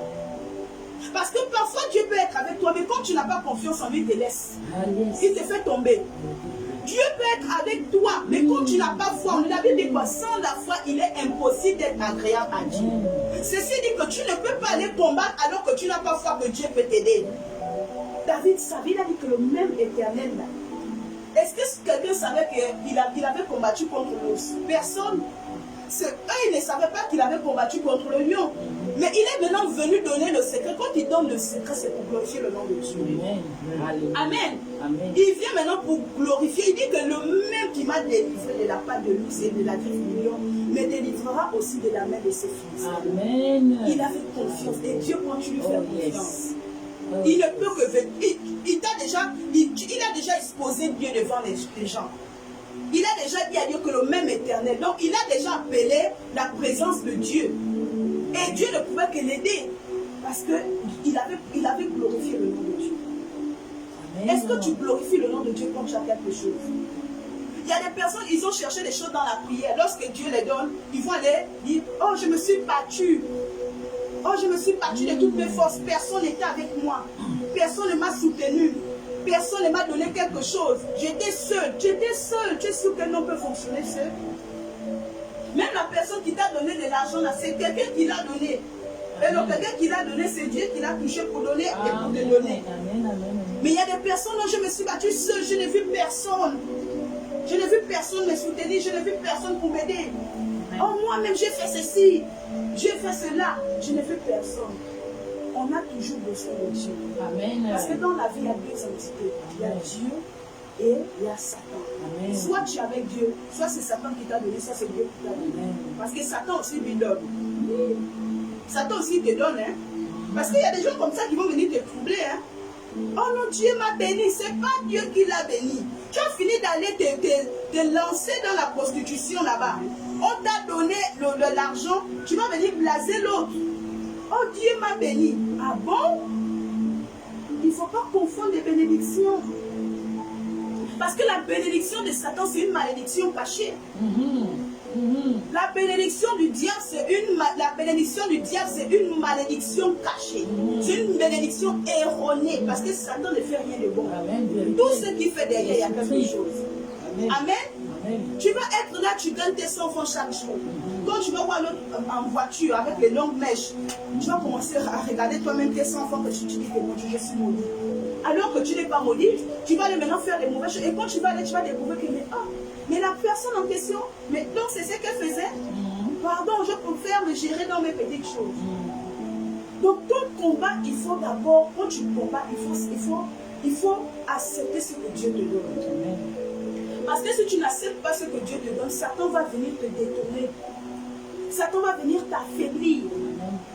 Parce que parfois Dieu peut être avec toi, mais quand tu n'as pas confiance en lui, il te laisse. Il te fait tomber. Dieu peut être avec toi, mais quand tu n'as pas foi, la Bible dit quoi? Sans la foi, il est impossible d'être agréable à Dieu. Ceci dit que tu ne peux pas aller combattre alors que tu n'as pas foi que Dieu peut t'aider. David savait, il a dit que le même éternel là. Est-ce que quelqu'un savait qu'il avait combattu contre l'ours? Personne. Eux, ils ne savaient pas qu'il avait combattu contre le lion. Mais il est maintenant venu donner le secret. Quand il donne le secret, c'est pour glorifier le nom de Dieu. Amen. Amen. Amen. Il vient maintenant pour glorifier. Il dit que le même qui m'a délivré de la patte de l'ours et de la griffe du lion me délivrera aussi de la main de ses fils. Amen. Il avait confiance. Et Dieu, quand tu lui fais confiance, il ne peut que... Il a déjà exposé Dieu devant les gens. Il a déjà dit à Dieu que le même éternel. Donc il a déjà appelé la présence de Dieu. Et Dieu ne pouvait que l'aider. Parce qu'il avait glorifié le nom de Dieu. Est-ce que tu glorifies le nom de Dieu quand tu as quelque chose? Il y a des personnes, ils ont cherché des choses dans la prière. Lorsque Dieu les donne, ils vont aller dire, oh je me suis battu. Oh je me suis battu de toutes mes forces. Personne n'était avec moi. Personne ne m'a soutenu. Personne ne m'a donné quelque chose. J'étais seul. Tu étais seul. Tu es sûr qu'un homme peut fonctionner seul? Même la personne qui t'a donné de l'argent, c'est quelqu'un qui l'a donné. Et donc quelqu'un qui l'a donné, c'est Dieu qui l'a touché pour donner et pour te donner. Mais il y a des personnes où je me suis battue seul. Je n'ai vu personne. Je n'ai vu personne me soutenir. Je n'ai vu personne pour m'aider. Oh, moi-même, j'ai fait ceci. J'ai fait cela. Je n'ai vu personne. On a toujours besoin de Dieu. Amen. Parce que dans la vie, il y a deux entités. Il y a Dieu et il y a Satan. Amen. Soit tu es avec Dieu, soit c'est Satan qui t'a donné, soit c'est Dieu qui t'a donné. Parce que Satan aussi lui donne. Satan aussi te donne. Hein? Parce qu'il y a des gens comme ça qui vont venir te troubler. Hein? Oh non, Dieu m'a béni. Ce n'est pas Dieu qui l'a béni. Tu as fini d'aller te lancer dans la prostitution là-bas. On t'a donné l'argent, tu vas venir blaser l'autre. Oh, Dieu m'a béni. Ah bon? Il ne faut pas confondre les bénédictions. Parce que la bénédiction de Satan, c'est une malédiction cachée. La bénédiction du diable, c'est une malédiction cachée. C'est une bénédiction erronée. Parce que Satan ne fait rien de bon. Tout ce qu'il fait derrière, il y a quelque chose. Amen. Tu vas être là, tu gagnes tes 100 francs chaque jour. Quand tu vas voir l'autre en voiture avec les longues mèches, tu vas commencer à regarder toi-même tes 100 francs que tu dis que mon Dieu, je suis maudit. Alors que tu n'es pas maudit, tu vas aller maintenant faire des mauvaises choses. Et quand tu vas aller, tu vas découvrir que mais la personne en question, mais donc c'est ce qu'elle faisait. Pardon, je préfère me gérer dans mes petites choses. Donc ton combat, il faut d'abord, quand tu combats, il faut accepter ce que Dieu te donne. Parce que si tu n'acceptes pas ce que Dieu te donne, Satan va venir te détourner. Satan va venir t'affaiblir.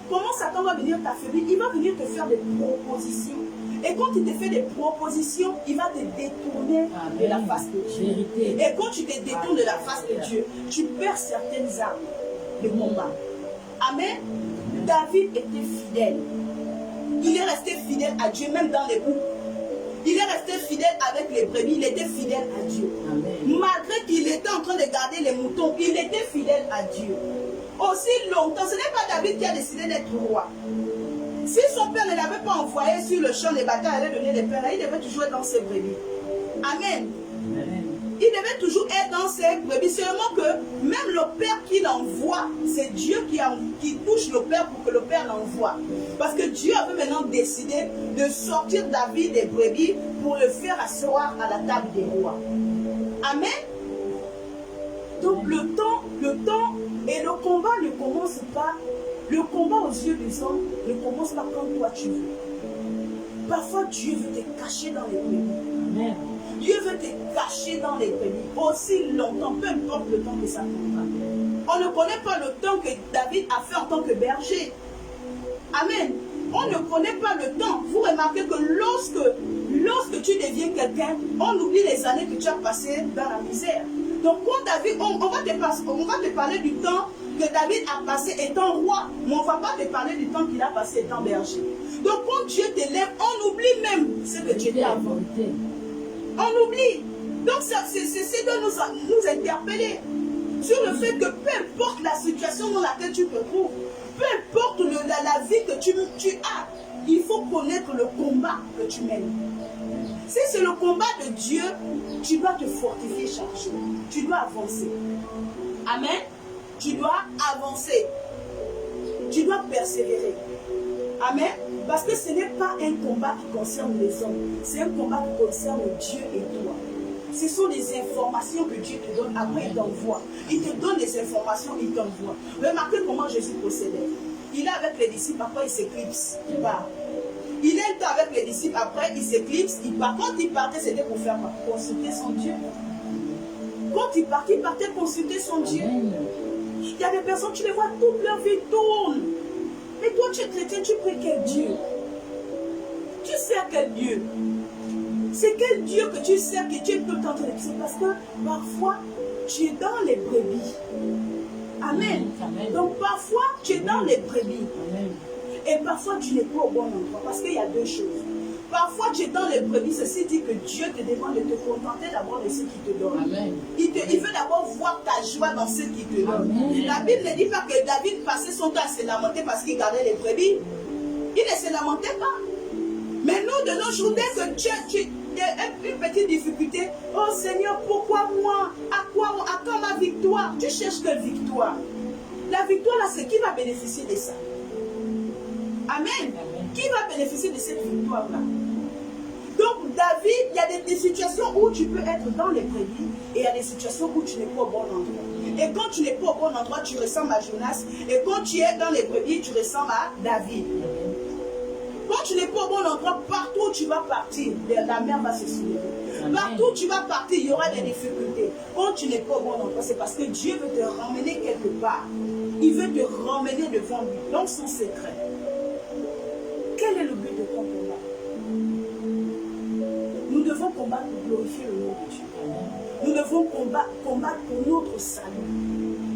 Comment Satan va venir t'affaiblir? Il va venir te faire des propositions. Et quand il te fait des propositions, il va te détourner de la face de Dieu. Et quand tu te détournes de la face de Dieu, tu perds certaines armes de combat. Amen. David était fidèle. Il est resté fidèle à Dieu, même dans les bouts. Il est resté fidèle avec les brebis, il était fidèle à Dieu. Amen. Malgré qu'il était en train de garder les moutons, il était fidèle à Dieu. Aussi longtemps, ce n'est pas David qui a décidé d'être roi. Si son père ne l'avait pas envoyé sur le champ des batailles, il allait donner les pères, il devait toujours être dans ses brebis. Amen. Il devait toujours être dans ses brebis. Seulement que même le père qui l'envoie, c'est Dieu qui touche le père pour que le père l'envoie. Parce que Dieu avait maintenant décidé de sortir David des brebis pour le faire asseoir à la table des rois. Amen. Donc le temps et le combat ne commence pas. Le combat aux yeux des hommes ne commence pas quand toi tu veux. Parfois Dieu veut te cacher dans les brebis. Amen. Dieu veut te cacher dans les brebis aussi longtemps, peu importe le temps que ça prendra. On ne connaît pas le temps que David a fait en tant que berger. Amen. On ne connaît pas le temps. Vous remarquez que lorsque tu deviens quelqu'un, on oublie les années que tu as passées dans la misère. Donc quand David, on va te parler du temps que David a passé étant roi, mais on ne va pas te parler du temps qu'il a passé étant berger. Donc quand Dieu t'élève, on oublie même ce que Dieu t'a apporté. On oublie. Donc c'est de nous interpeller sur le fait que peu importe la situation dans laquelle tu te trouves, peu importe la vie que tu as, il faut connaître le combat que tu mènes. Si c'est le combat de Dieu, tu dois te fortifier chaque jour. Tu dois avancer. Amen. Tu dois avancer. Tu dois persévérer. Amen. Parce que ce n'est pas un combat qui concerne les hommes. C'est un combat qui concerne Dieu et toi. Ce sont des informations que Dieu te donne. Après, il t'envoie. Il te donne des informations, il t'envoie. Remarquez comment Jésus procédait. Il est avec les disciples, après il s'éclipse. Il part. Il est temps avec les disciples, après il s'éclipse. Il part. Quand il partait, c'était pour faire quoi? Consulter son Dieu. Quand il partait consulter son Dieu. Il y a des personnes, tu les vois, toute leur vie tourne. Mais toi, tu es chrétien, tu pries quel Dieu? Tu sers quel Dieu? C'est quel Dieu que tu sers que tu es tout le temps en train de dire? Parce que parfois, tu es dans les brebis. Amen. Amen. Donc parfois, tu es dans les brebis. Amen. Et parfois, tu n'es pas au bon endroit. Parce qu'il y a deux choses. Parfois, tu es dans les brebis. Ceci dit que Dieu te demande de te contenter d'abord de ce qu'il te donne. Amen. Il veut d'abord voir ta joie dans ce qu'il te donne. Amen. La Bible ne dit pas que David passait son temps à se lamenter parce qu'il gardait les brebis. Il ne se lamentait pas. Mais nous, de nos jours, dès que tu as une petite difficulté, oh Seigneur, pourquoi moi? À quand ma victoire? Tu cherches quelle victoire? La victoire, là, c'est qui va bénéficier de ça? Amen. Amen. Qui va bénéficier de cette victoire-là? Donc, David, il y a des situations où tu peux être dans les brebis et il y a des situations où tu n'es pas au bon endroit. Et quand tu n'es pas au bon endroit, tu ressembles à Jonas. Et quand tu es dans les brebis, tu ressembles à David. Quand tu n'es pas au bon endroit, partout où tu vas partir, la mer va se soulever. Partout où tu vas partir, il y aura des difficultés. Quand tu n'es pas au bon endroit, c'est parce que Dieu veut te ramener quelque part. Il veut te ramener devant lui, dans son secret. Quel est le but de ton combat? Nous devons combattre pour glorifier le nom de Dieu. Nous devons combattre pour notre salut.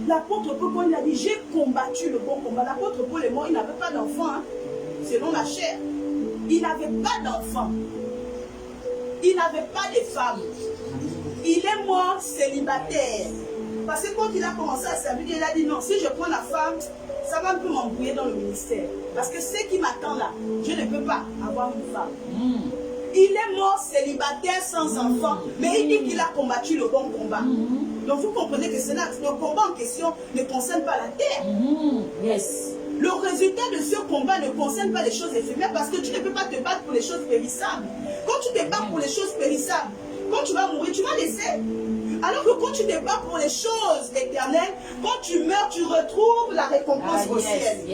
L'apôtre Paul, quand il a dit, j'ai combattu le bon combat. L'apôtre Paul est mort, il n'avait pas d'enfant, hein, selon la chair. Il n'avait pas d'enfant. Il n'avait pas de femme. Il est mort célibataire. Parce que quand il a commencé à servir, il a dit non, si je prends la femme, ça va un peu m'embrouiller dans le ministère. Parce que ce qui m'attend là, je ne peux pas avoir une femme. Il est mort célibataire sans enfant, mais il dit qu'il a combattu le bon combat. Donc vous comprenez que le combat en question ne concerne pas la terre. Yes. Le résultat de ce combat ne concerne pas les choses éphémères parce que tu ne peux pas te battre pour les choses périssables. Quand tu te bats pour les choses périssables, quand tu vas mourir, tu vas laisser. Alors que quand tu te bats pour les choses éternelles, quand tu meurs, tu retrouves la récompense au ciel.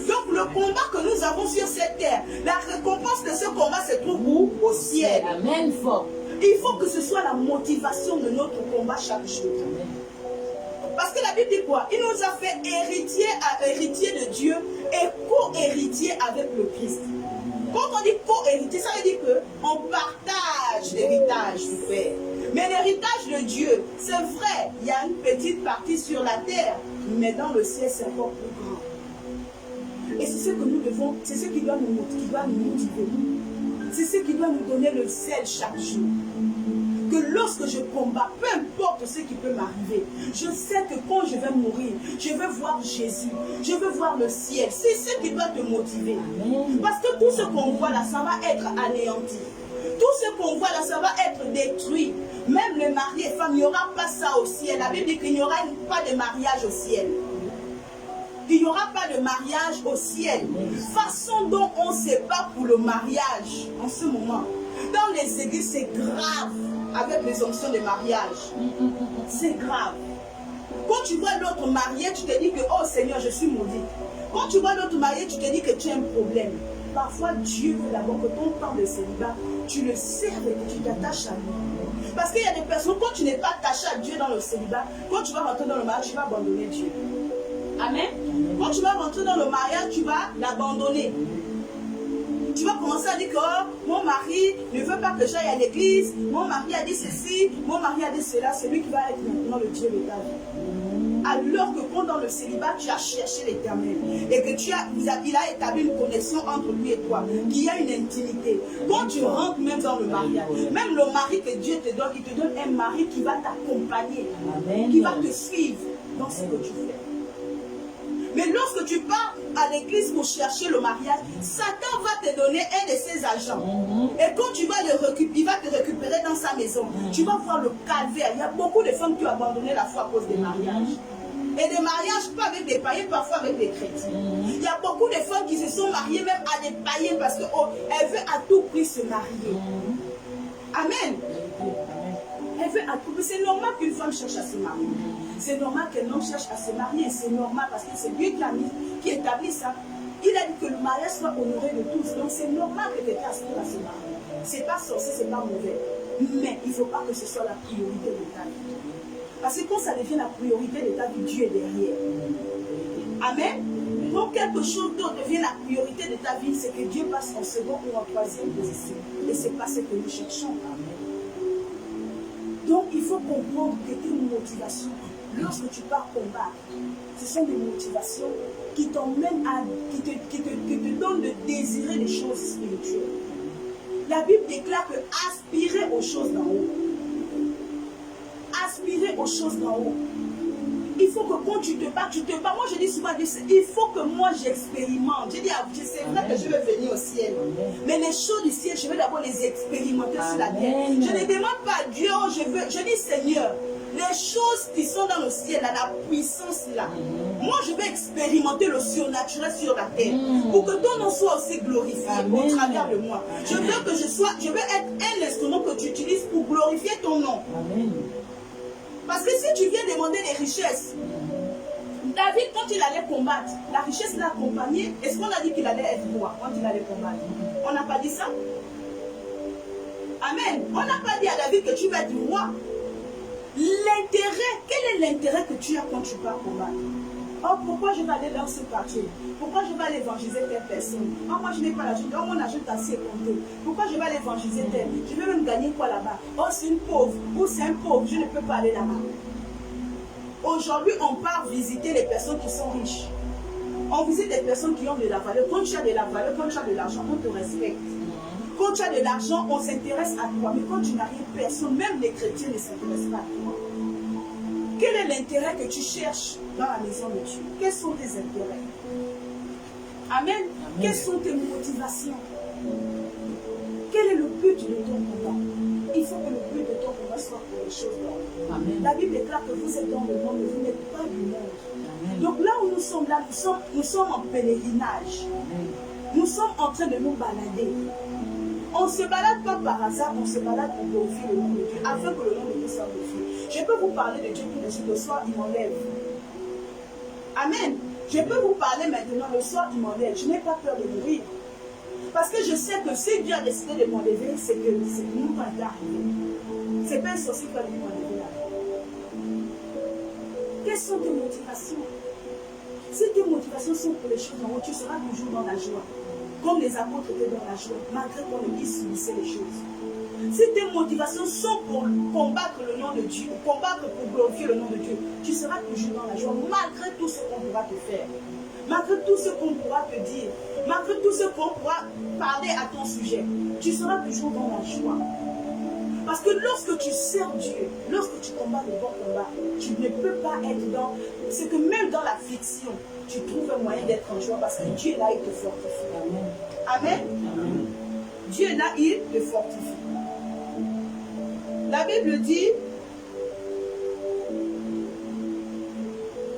Donc le combat que nous avons sur cette terre, la récompense de ce combat se trouve où? Au ciel. Amen. Fort. Il faut que ce soit la motivation de notre combat chaque jour. Amen. Parce que la Bible dit quoi? Il nous a fait héritier de Dieu et co-héritier avec le Christ. Quand on dit co-héritier, ça veut dire qu'on partage l'héritage du Père. Mais l'héritage de Dieu, c'est vrai, il y a une petite partie sur la terre, mais dans le ciel, c'est encore plus grand. Et c'est ce que nous devons, c'est ce qui doit nous motiver. C'est ce qui doit nous donner le ciel chaque jour. Que lorsque je combats, peu importe ce qui peut m'arriver, je sais que quand je vais mourir, je vais voir Jésus, je vais voir le ciel. C'est ce qui doit te motiver. Parce que tout ce qu'on voit là, ça va être anéanti. Tout ce qu'on voit là, ça va être détruit. Même le mari et femme, il n'y aura pas ça au ciel. La Bible dit qu'il n'y aura pas de mariage au ciel. Il n'y aura pas de mariage au ciel. Façon dont on se bat pour le mariage en ce moment. Dans les églises, c'est grave avec les onctions de mariage. C'est grave. Quand tu vois l'autre marié, tu te dis que, oh Seigneur, je suis maudit. Quand tu vois l'autre marié, tu te dis que tu as un problème. Parfois, Dieu veut d'abord que ton temps de célibat, tu le serves et que tu t'attaches à lui. Parce qu'il y a des personnes, quand tu n'es pas attaché à Dieu dans le célibat, quand tu vas rentrer dans le mariage, tu vas abandonner Dieu. Amen. Quand tu vas rentrer dans le mariage, tu vas l'abandonner. Tu vas commencer à dire que oh, mon mari ne veut pas que j'aille à l'église, mon mari a dit ceci, mon mari a dit cela, c'est lui qui va être maintenant le Dieu de ta vie. Alors que quand dans le célibat, tu as cherché l'Éternel et que il a établi une connexion entre lui et toi, qu'il y a une intimité. Quand tu rentres même dans le mariage, même le mari que Dieu te donne, il te donne un mari qui va t'accompagner, qui va te suivre dans ce que tu fais. Mais lorsque tu pars à l'église pour chercher le mariage, Satan va te donner un de ses agents. Et quand tu vas il va te récupérer dans sa maison. Tu vas voir le calvaire. Il y a beaucoup de femmes qui ont abandonné la foi à cause des mariages. Et des mariages, pas avec des païens, parfois avec des chrétiens. Il y a beaucoup de femmes qui se sont mariées même à des païens parce qu'elle veut à tout prix se marier. Amen. Elle veut à tout prix. C'est normal qu'une femme cherche à se marier. C'est normal qu'un homme cherche à se marier. C'est normal parce que c'est Dieu qui établit ça. Il a dit que le mariage soit honoré de tous. Donc c'est normal que quelqu'un aspire à se marier. C'est pas sorcier, c'est pas mauvais. Mais il ne faut pas que ce soit la priorité de ta vie. Parce que quand ça devient la priorité de ta vie, Dieu est derrière. Amen. Quand quelque chose d'autre devient la priorité de ta vie, c'est que Dieu passe en seconde ou en troisième position. Et ce n'est pas ce que nous cherchons. Donc il faut comprendre que tes motivations, lorsque tu pars combattre, ce sont des motivations qui t'emmènent à, qui te donnent de désirer les choses spirituelles. La Bible déclare que aspirer aux choses d'en haut. Aspirer aux choses d'en haut. Il faut que quand tu te bats. Moi je dis souvent, il faut que moi j'expérimente. Je dis, c'est vrai que je vais venir au ciel. Mais les choses du ciel, je vais d'abord les expérimenter sur la terre. Je ne demande pas à Dieu, je dis Seigneur, les choses qui sont dans le ciel, là, la puissance là. Moi je vais expérimenter le surnaturel sur la terre. Pour que ton nom soit aussi glorifié au travers de moi. Je veux que je veux être un instrument que tu utilises pour glorifier ton nom. Amen. Parce que si tu viens demander des richesses, David, quand il allait combattre, la richesse l'a accompagné. Est-ce qu'on a dit qu'il allait être roi quand il allait combattre? On n'a pas dit ça? Amen. On n'a pas dit à David que tu vas être roi. L'intérêt, quel est l'intérêt que tu as quand tu pars combattre? Oh, pourquoi je vais aller dans ce quartier? Pourquoi je vais aller évangéliser telle personne? Oh, moi je n'ai pas l'argent. Oh, mon argent est assez compté. Pourquoi je vais aller évangéliser telle? Je vais même gagner quoi là-bas? Oh, c'est une pauvre. Ou c'est un pauvre. Je ne peux pas aller là-bas. Au aujourd'hui, on part visiter les personnes qui sont riches. On visite les personnes qui ont de la valeur. Quand tu as de la valeur, quand tu as de l'argent, on te respecte. Quand tu as de l'argent, on s'intéresse à toi. Mais quand tu n'as rien, personne, même les chrétiens ne s'intéressent pas à toi. Quel est l'intérêt que tu cherches dans la maison de Dieu? Quels sont tes intérêts? Amen. Quelles sont tes motivations? Quel est le but de ton combat? Il faut que le but de ton combat soit pour les choses d'or. La Bible déclare que vous êtes dans le monde, mais vous n'êtes pas du monde. Amen. Donc là où nous sommes là, nous sommes en pèlerinage. Amen. Nous sommes en train de nous balader. On ne se balade pas par hasard, on se balade pour glorifier le nom de Dieu, afin que le nom de Dieu soit glorifié. Je peux vous parler de Dieu qui me dit le soir, il m'enlève. Amen. Je peux vous parler maintenant, le soir, il m'enlève. Je n'ai pas peur de mourir. Parce que je sais que si Dieu a décidé de m'enlever, c'est que nous quand il est arrivé. Ce n'est pas un sorcier qui va venir m'enlever là. Quelles sont tes motivations? Si tes motivations sont pour les choses en haut, tu seras toujours dans la joie. Comme les apôtres étaient dans la joie, malgré qu'on ne subissait les choses. Si tes motivations sont pour combattre le nom de Dieu, combattre pour glorifier le nom de Dieu, tu seras toujours dans la joie, malgré tout ce qu'on pourra te faire, malgré tout ce qu'on pourra te dire, malgré tout ce qu'on pourra parler à ton sujet, tu seras toujours dans la joie. Parce que lorsque tu sers Dieu, lorsque tu combats le bon combat, tu ne peux pas être dans... C'est que même dans l'affliction, tu trouves un moyen d'être en joie parce que Dieu est là, il te fortifie. Amen. Amen. Dieu est là, il te fortifie. La Bible dit,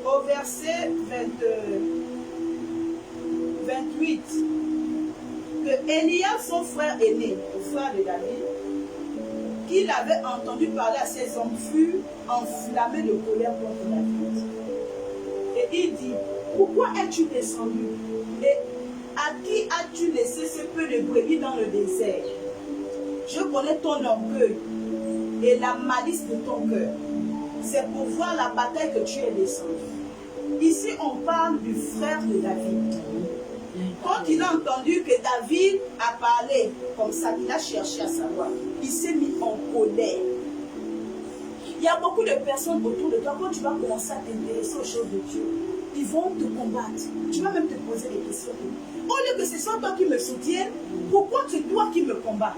au verset 28, que Eliab, son frère aîné, le frère de David, qu'il avait entendu parler à ses hommes, fut enflammé de colère contre David. Et il dit, pourquoi es-tu descendu? Et à qui as-tu laissé ce peu de brebis dans le désert? Je connais ton orgueil et la malice de ton cœur. C'est pour voir la bataille que tu es descendu. Ici, on parle du frère de David. Quand il a entendu que David a parlé comme ça, il a cherché à savoir, il s'est mis en colère. Il y a beaucoup de personnes autour de toi, quand tu vas commencer à t'intéresser aux choses de Dieu, ils vont te combattre. Tu vas même te poser des questions. Au lieu que ce soit toi qui me soutiennes, pourquoi c'est toi qui me combats?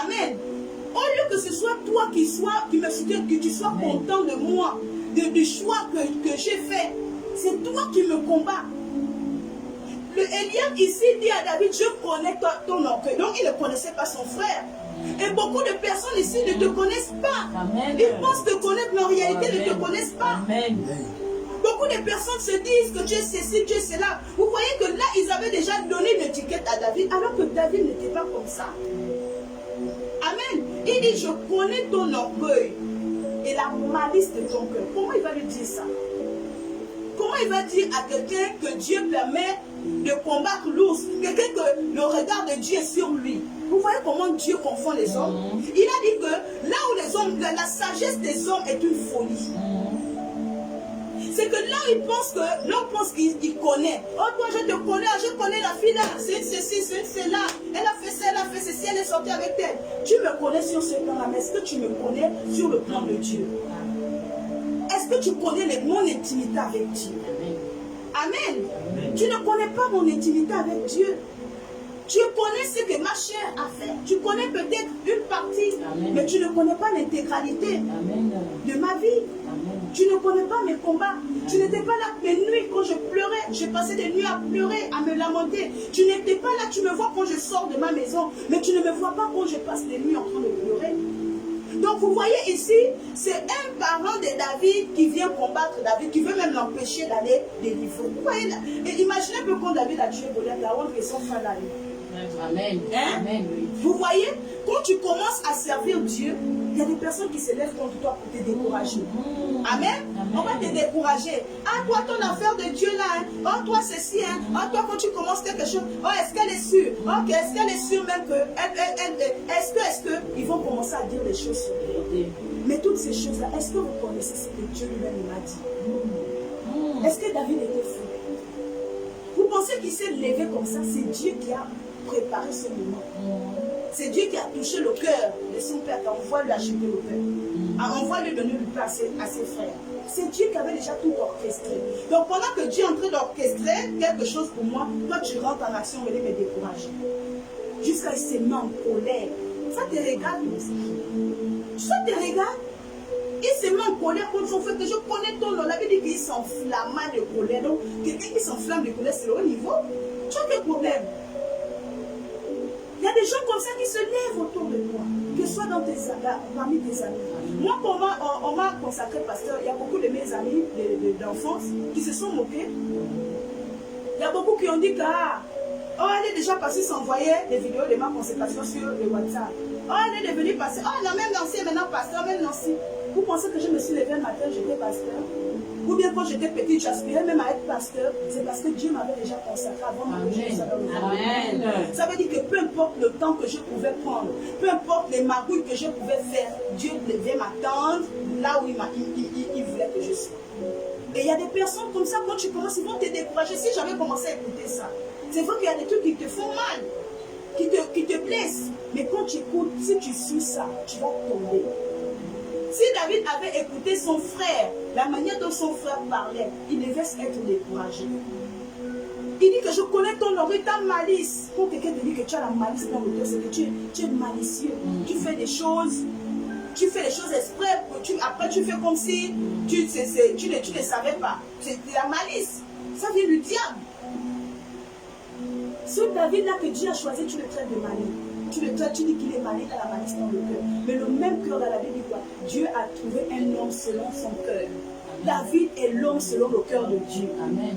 Amen. Au lieu que ce soit toi qui me soutiennes, que tu sois content de moi, du choix que j'ai fait, c'est toi qui me combats. Le Eliab ici dit à David, je connais ton orgueil. Donc il ne connaissait pas son frère. Et beaucoup de personnes ici ne te connaissent pas. Amen. Ils pensent te connaître, mais en réalité Amen. Ne te connaissent pas. Amen. Beaucoup de personnes se disent que tu es ceci, tu es cela. Vous voyez que là, ils avaient déjà donné une étiquette à David, alors que David n'était pas comme ça. Amen. Il dit, je connais ton orgueil et la malice de ton cœur. Comment il va lui dire ça? Comment il va dire à quelqu'un que Dieu permet de combattre l'ours, quelqu'un que le regard de Dieu est sur lui? Vous voyez comment Dieu confond les hommes? Il a dit que là où les hommes, la sagesse des hommes est une folie. C'est que là où il pense que l'homme pense qu'il connaît. Oh toi je te connais, je connais la fille là, c'est ceci, c'est là, elle a fait ça, elle a fait ceci, elle est sortie avec elle. Tu me connais sur ce plan-là, mais est-ce que tu me connais sur le plan de Dieu? Est-ce que tu connais mon intimité avec Dieu? Amen. Amen. Tu ne connais pas mon intimité avec Dieu. Tu connais ce que ma chair a fait. Tu connais peut-être une partie, Amen. Mais tu ne connais pas l'intégralité de ma vie. Amen. Tu ne connais pas mes combats. Amen. Tu n'étais pas là mes nuits quand je pleurais. J'ai passé des nuits à pleurer, à me lamenter. Tu n'étais pas là. Tu me vois quand je sors de ma maison, mais tu ne me vois pas quand je passe des nuits en train de pleurer. Donc vous voyez ici, c'est un parent de David qui vient combattre David, qui veut même l'empêcher d'aller délivrer. Vous voyez là, et imaginez un peu quand David a tué Goliath, la honte que son frère allait. Amen. Hein? Amen. Vous voyez, quand tu commences à servir Dieu, il y a des personnes qui se lèvent contre toi pour te décourager. Amen. Amen. On va te décourager. Ah, toi, ton affaire de Dieu là, hein? Oh, toi, ceci, hein? Oh, toi, quand tu commences quelque chose, oh, est-ce qu'elle est sûre? Ok, est-ce qu'elle est sûre même que, est-ce que, ils vont commencer à dire des choses sur elle. Mais toutes ces choses-là, est-ce que vous connaissez ce que Dieu lui-même m'a dit? Est-ce que David était fou? Vous pensez qu'il s'est levé comme ça? C'est Dieu qui a préparé ce moment. C'est Dieu qui a touché le cœur de son père, on va lui acheter le père. On va lui donner le pain à ses frères. C'est Dieu qui avait déjà tout orchestré. Donc pendant que Dieu est en train d'orchestrer quelque chose pour moi, toi tu rentres en action, venez me décourager. Jusqu'à se met en colère. Ça te regarde aussi. Ça te regarde. Il se met en colère contre son frère, que je connais ton nom. La Bible dit qu'il s'enflamma de colère. Donc, quelqu'un qui s'enflamme de colère, c'est le haut niveau. Tu as quel problème? Il y a des gens comme ça qui se lèvent autour de toi, que ce soit parmi tes amis. Moi, quand on m'a consacré pasteur, il y a beaucoup de mes amis d'enfance qui se sont moqués. Il y a beaucoup qui ont dit que elle est déjà passée s'envoyer des vidéos de ma consécration sur le WhatsApp. Elle est devenue passer. La même Nancy est maintenant pasteur, même Nancy. Vous pensez que je me suis levée un matin, j'étais pasteur? Ou bien quand j'étais petite, j'aspirais même à être pasteur. C'est parce que Dieu m'avait déjà consacré avant de que je sois dans le monde. Ça veut dire que peu importe le temps que je pouvais prendre, peu importe les magouilles que je pouvais faire, Dieu devait m'attendre là où il voulait que je sois. Et il y a des personnes comme ça, quand tu commences, ils vont te décourager. Si j'avais commencé à écouter ça, c'est vrai qu'il y a des trucs qui te font mal, qui te blessent. Mais quand tu écoutes, si tu suis ça, tu vas tomber. Si David avait écouté son frère, la manière dont son frère parlait, il devait être découragé. Il dit que je connais ton orgueil, ta malice. Quand quelqu'un te dit que tu as la malice dans le cœur, c'est que tu es malicieux. Tu fais des choses exprès. Après, tu fais comme si tu ne savais pas. C'est de la malice. Ça vient du diable. Ce David-là que Dieu a choisi, tu le traites de malice. Tu le traites, tu dis qu'il est malin, il a la malice dans le cœur. Mais le même cœur dans la Bible dit quoi? Dieu a trouvé un homme selon son cœur. David est l'homme selon le cœur de Dieu. Amen.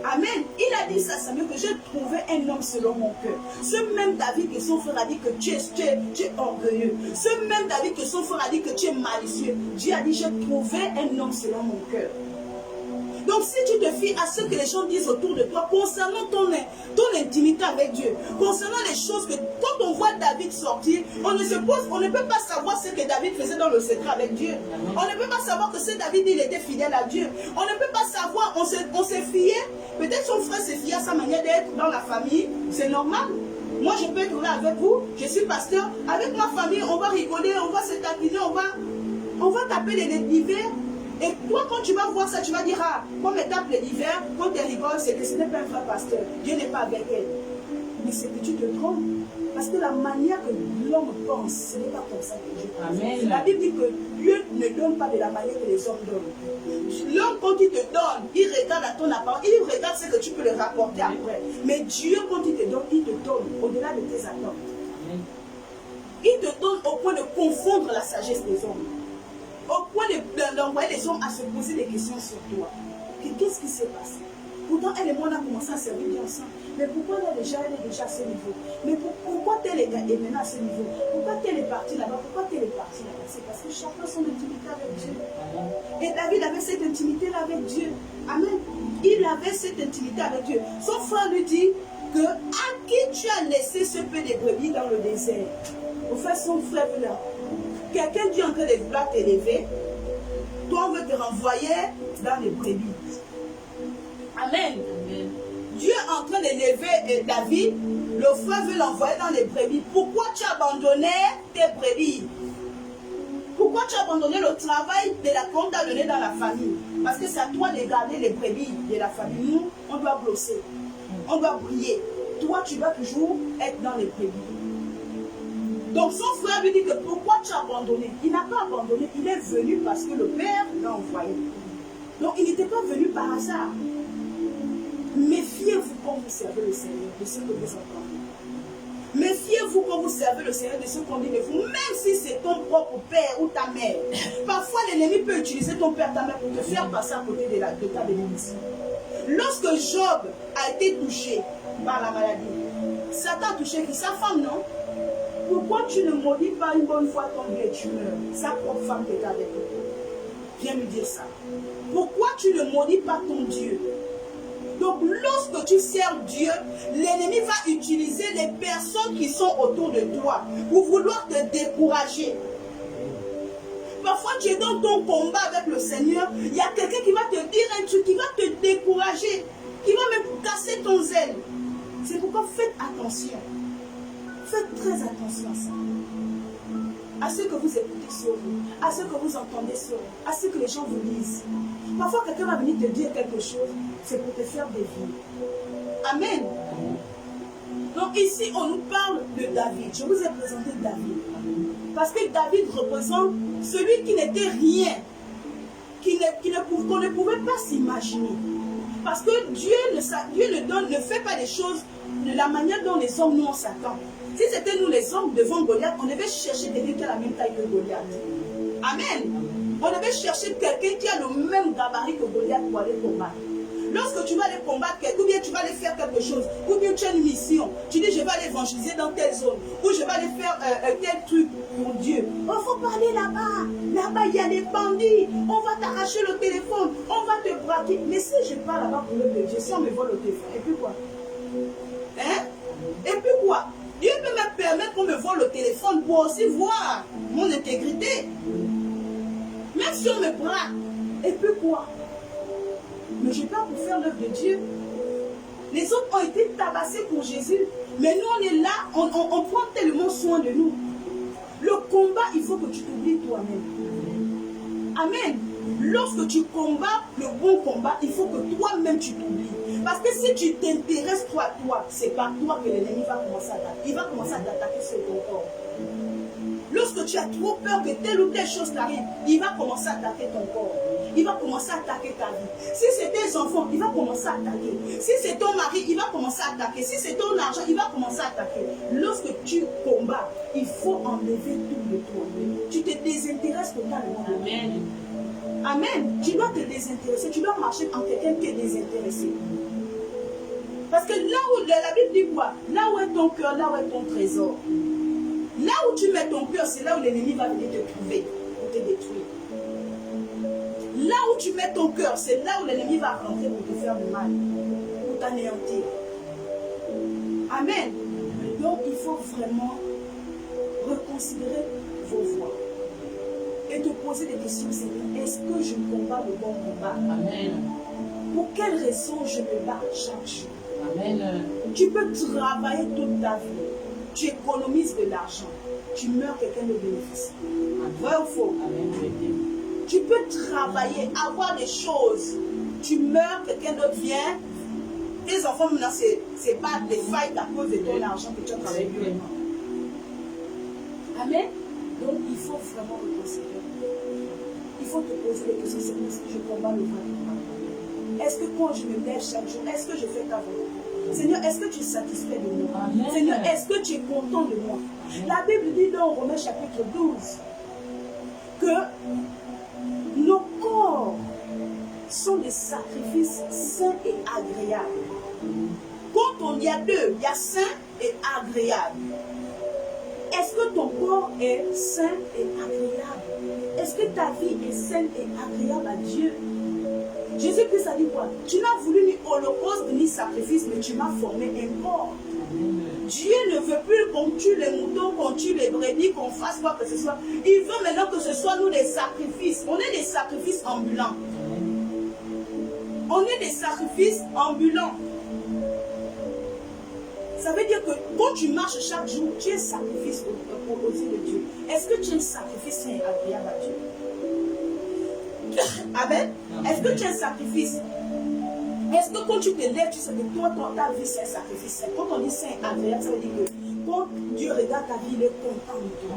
Amen. Il a dit ça à Samuel, que j'ai trouvé un homme selon mon cœur. Ce même David que son frère a dit que tu es orgueilleux. Ce même David que son frère a dit que tu es malicieux. Dieu a dit, j'ai trouvé un homme selon mon cœur. Donc si tu te fies à ce que les gens disent autour de toi concernant ton intimité avec Dieu, concernant les choses que quand on voit David sortir, on ne peut pas savoir ce que David faisait dans le secret avec Dieu. On ne peut pas savoir que ce David, il était fidèle à Dieu. On ne peut pas savoir, on s'est fié, peut-être son frère s'est fié à sa manière d'être dans la famille, c'est normal. Moi je peux être là avec vous, je suis pasteur, avec ma famille on va rigoler, on va se taquiner, on va taper les divers. Et toi, quand tu vas voir ça, tu vas dire, quand on tape les divers, quand tu rigoles, c'est que ce n'est pas un vrai pasteur. Dieu n'est pas avec elle. Mais c'est que tu te trompes. Parce que la manière que l'homme pense, ce n'est pas comme ça que Dieu pense. Amen. La Bible dit que Dieu ne donne pas de la manière que les hommes donnent. L'homme, quand il te donne, il regarde à ton apparence, il regarde ce que tu peux le rapporter après. Mais Dieu, quand il te donne au-delà de tes attentes. Amen. Il te donne au point de confondre la sagesse des hommes. Au point d'envoyer les hommes à se poser des questions sur toi. Qu'est-ce qui s'est passé? Pourtant, elle et moi, on a commencé à servir ensemble. Mais pourquoi elle est déjà à ce niveau? Mais pourquoi tel est maintenant à ce niveau? Pourquoi tel est parti là-bas? Pourquoi tel est parti là-bas? C'est parce que chacun a son intimité avec Dieu. Et David avait cette intimité-là avec Dieu. Amen. Il avait cette intimité avec Dieu. Son frère lui dit que à qui tu as laissé ce peu de brebis dans le désert? Au fait, son frère là. Quelqu'un dit en train de vouloir t'élever, toi on veut te renvoyer dans les brebis. Amen. Amen. Dieu est en train d'élever David, le frère veut l'envoyer dans les brebis. Pourquoi tu as abandonné tes brebis? Pourquoi tu as abandonné le travail qu'on t'a donné dans la famille? Parce que c'est à toi de garder les brebis de la famille. Nous, on doit blosser, on doit briller. Toi, tu dois toujours être dans les brebis. Donc son frère lui dit que pourquoi tu as abandonné? Il n'a pas abandonné, il est venu parce que le Père l'a envoyé. Donc il n'était pas venu par hasard. Méfiez-vous quand vous servez le Seigneur de ce que vous entendez. Méfiez-vous quand vous servez le Seigneur de ce qu'on dit de vous, même si c'est ton propre père ou ta mère. Parfois l'ennemi peut utiliser ton père, ta mère pour te faire passer à côté de ta bénédiction. Lorsque Job a été touché par la maladie, Satan a touché qui? Sa femme, non? Pourquoi tu ne maudis pas une bonne fois ton Dieu et tu meurs? Sa propre femme qui est avec toi. Viens lui dire ça. Pourquoi tu ne maudis pas ton Dieu? Donc lorsque tu sers Dieu, l'ennemi va utiliser les personnes qui sont autour de toi pour vouloir te décourager. Parfois tu es dans ton combat avec le Seigneur, il y a quelqu'un qui va te dire un truc, qui va te décourager, qui va même casser ton zèle. C'est pourquoi faites attention. Faites très attention à ça. à ce que vous écoutez sur vous, à ce que vous entendez sur vous, à ce que les gens vous disent. Parfois, quelqu'un va venir te dire quelque chose, c'est pour te faire dévier. Amen. Donc ici, on nous parle de David. Je vous ai présenté David. Parce que David représente celui qui n'était rien, qu'on ne pouvait pas s'imaginer. Parce que Dieu ne fait pas les choses de la manière dont les hommes nous on s'attend. Si c'était nous les hommes devant Goliath, on devait chercher quelqu'un qui a la même taille que Goliath. Amen. On devait chercher quelqu'un qui a le même gabarit que Goliath pour aller combattre. Lorsque tu vas aller combattre quelqu'un, ou bien tu vas aller faire quelque chose, ou bien tu as une mission, tu dis je vais aller évangéliser dans telle zone, ou je vais aller faire tel truc pour Dieu. Il faut parler là-bas. Là-bas, il y a des bandits. On va t'arracher le téléphone, on va te braquer. Mais si je pars là-bas pour le Dieu, si on me vole le téléphone, et puis quoi? Hein? Et puis quoi? Dieu peut me permettre qu'on me vole le téléphone pour aussi voir mon intégrité. Même si on me braque, et puis quoi? Mais je pars pour faire l'œuvre de Dieu. Les autres ont été tabassés pour Jésus. Mais nous, on est là, on prend tellement soin de nous. Le combat, il faut que tu t'oublies toi-même. Amen. Lorsque tu combats le bon combat, il faut que toi-même tu t'oublies. Parce que si tu t'intéresses toi à toi, c'est par toi que l'ennemi va commencer à t'attaquer. Il va commencer à t'attaquer sur ton corps. Lorsque tu as trop peur que telle ou telle chose t'arrive, il va commencer à attaquer ton corps. Il va commencer à attaquer ta vie. Si c'est tes enfants, il va commencer à attaquer. Si c'est ton mari, il va commencer à attaquer. Si c'est ton argent, il va commencer à attaquer. Lorsque tu combats, il faut enlever tout de toi. Tu te désintéresses totalement. Amen. Amen. Tu dois te désintéresser. Tu dois marcher en quelqu'un qui est désintéressé. Parce que là où la Bible dit quoi? Là où est ton cœur, là où est ton trésor. Là où tu mets ton cœur, c'est là où l'ennemi va venir te trouver pour te détruire. Là où tu mets ton cœur, c'est là où l'ennemi va rentrer pour te faire du mal, pour t'anéantir. Amen. Donc il faut vraiment reconsidérer vos voies et te poser des questions. Est-ce que je combats le bon combat? Amen. Pour quelle raison je me bats chaque jour? Amen. Tu peux travailler toute ta vie. Tu économises de l'argent. Tu meurs, quelqu'un de bénéficie. Vrai ou faux? Amen. Tu peux travailler, avoir des choses. Tu meurs, quelqu'un d'autre vient. Tes enfants, maintenant, c'est pas des failles à cause de ton argent que tu as travaillé. Amen. Donc, il faut vraiment reconsidérer. Il faut te poser des questions. Est-ce que je combats le vrai combat? Est-ce que quand je me lève chaque jour, est-ce que je fais ta volonté? Seigneur, est-ce que tu es satisfait de moi? Amen. Seigneur, est-ce que tu es content de moi? La Bible dit dans Romains chapitre 12 que nos corps sont des sacrifices saints et agréables. Quand il y a deux, il y a saint et agréable. Est-ce que ton corps est saint et agréable? Est-ce que ta vie est saine et agréable à Dieu? Jésus-Christ a dit quoi? Tu n'as voulu ni holocauste ni sacrifice, mais tu m'as formé un corps. Dieu ne veut plus qu'on tue les moutons, qu'on tue les brebis, qu'on fasse quoi que ce soit. Il veut maintenant que ce soit nous des sacrifices. On est des sacrifices ambulants. On est des sacrifices ambulants. Ça veut dire que quand tu marches chaque jour, tu es un sacrifice aux yeux de Dieu. Est-ce que tu es un sacrifice agréable à Dieu? Amen. Est-ce que tu es un sacrifice? Est-ce que quand tu te lèves, tu sais que toi, ta vie, c'est un sacrifice? Quand on dit c'est agréable, ça veut dire que quand Dieu regarde ta vie, il est content de toi.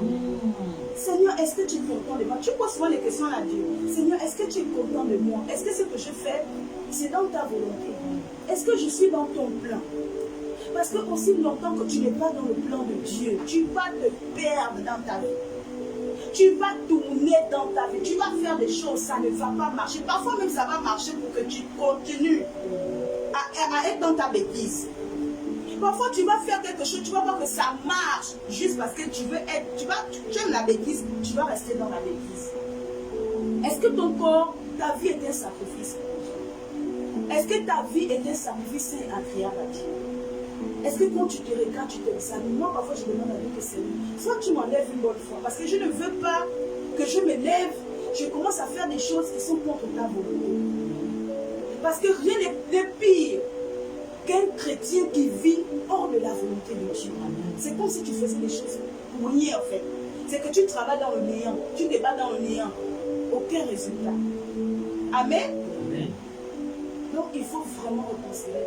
Seigneur, est-ce que tu es content de moi? Tu poses souvent des questions à Dieu. Seigneur, est-ce que tu es content de moi? Est-ce que ce que je fais, c'est dans ta volonté? Est-ce que je suis dans ton plan? Parce que aussi longtemps que tu n'es pas dans le plan de Dieu, tu vas te perdre dans ta vie. Tu vas tourner dans ta vie. Tu vas faire des choses, ça ne va pas marcher. Parfois même ça va marcher pour que tu continues à être dans ta bêtise. Parfois tu vas faire quelque chose, tu vas voir que ça marche juste parce que tu veux être, tu aimes la bêtise, tu vas rester dans la bêtise. Est-ce que ton corps, ta vie est un sacrifice? Est-ce que ta vie est un sacrifice agréable à Dieu? Est-ce que quand tu te regardes, tu te examines? Moi, parfois, je demande à Dieu que c'est lui. Soit tu m'enlèves une bonne fois, parce que je ne veux pas que je me lève, je commence à faire des choses qui sont contre ta volonté. Parce que rien n'est pire qu'un chrétien qui vit hors de la volonté de Dieu. C'est comme si tu faisais des choses pour rien, en fait. c'est que tu travailles dans le néant, tu te bats dans le néant. Aucun résultat. Amen. Donc il faut vraiment reconsidérer.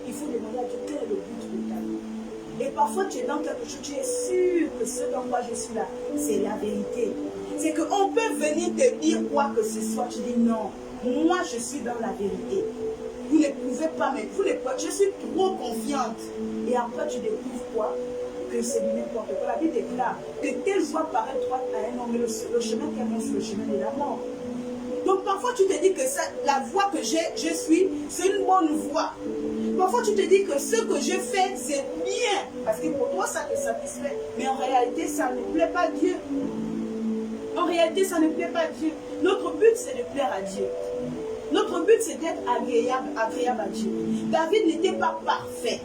Il faut demander à Dieu quel est le but de ta vie. Et parfois tu es dans quelque chose, tu es sûr que ce dans quoi je suis là, c'est la vérité. C'est qu'on peut venir te dire quoi que ce soit. Tu dis non, moi je suis dans la vérité. Vous ne pouvez pas, mais vous ne pouvez, je suis trop confiante. Et après tu découvres quoi? Que c'est n'importe quoi. La Bible déclare que telle voie paraît droite à un homme, mais le chemin qui avance, le chemin de la mort. Donc parfois tu te dis que ça, la voie que je suis, c'est une bonne voie. Parfois tu te dis que ce que je fais, c'est bien. Parce que pour toi, ça te satisfait. Mais en réalité, ça ne plaît pas à Dieu. En réalité, ça ne plaît pas à Dieu. Notre but, c'est de plaire à Dieu. Notre but, c'est d'être agréable à Dieu. David n'était pas parfait.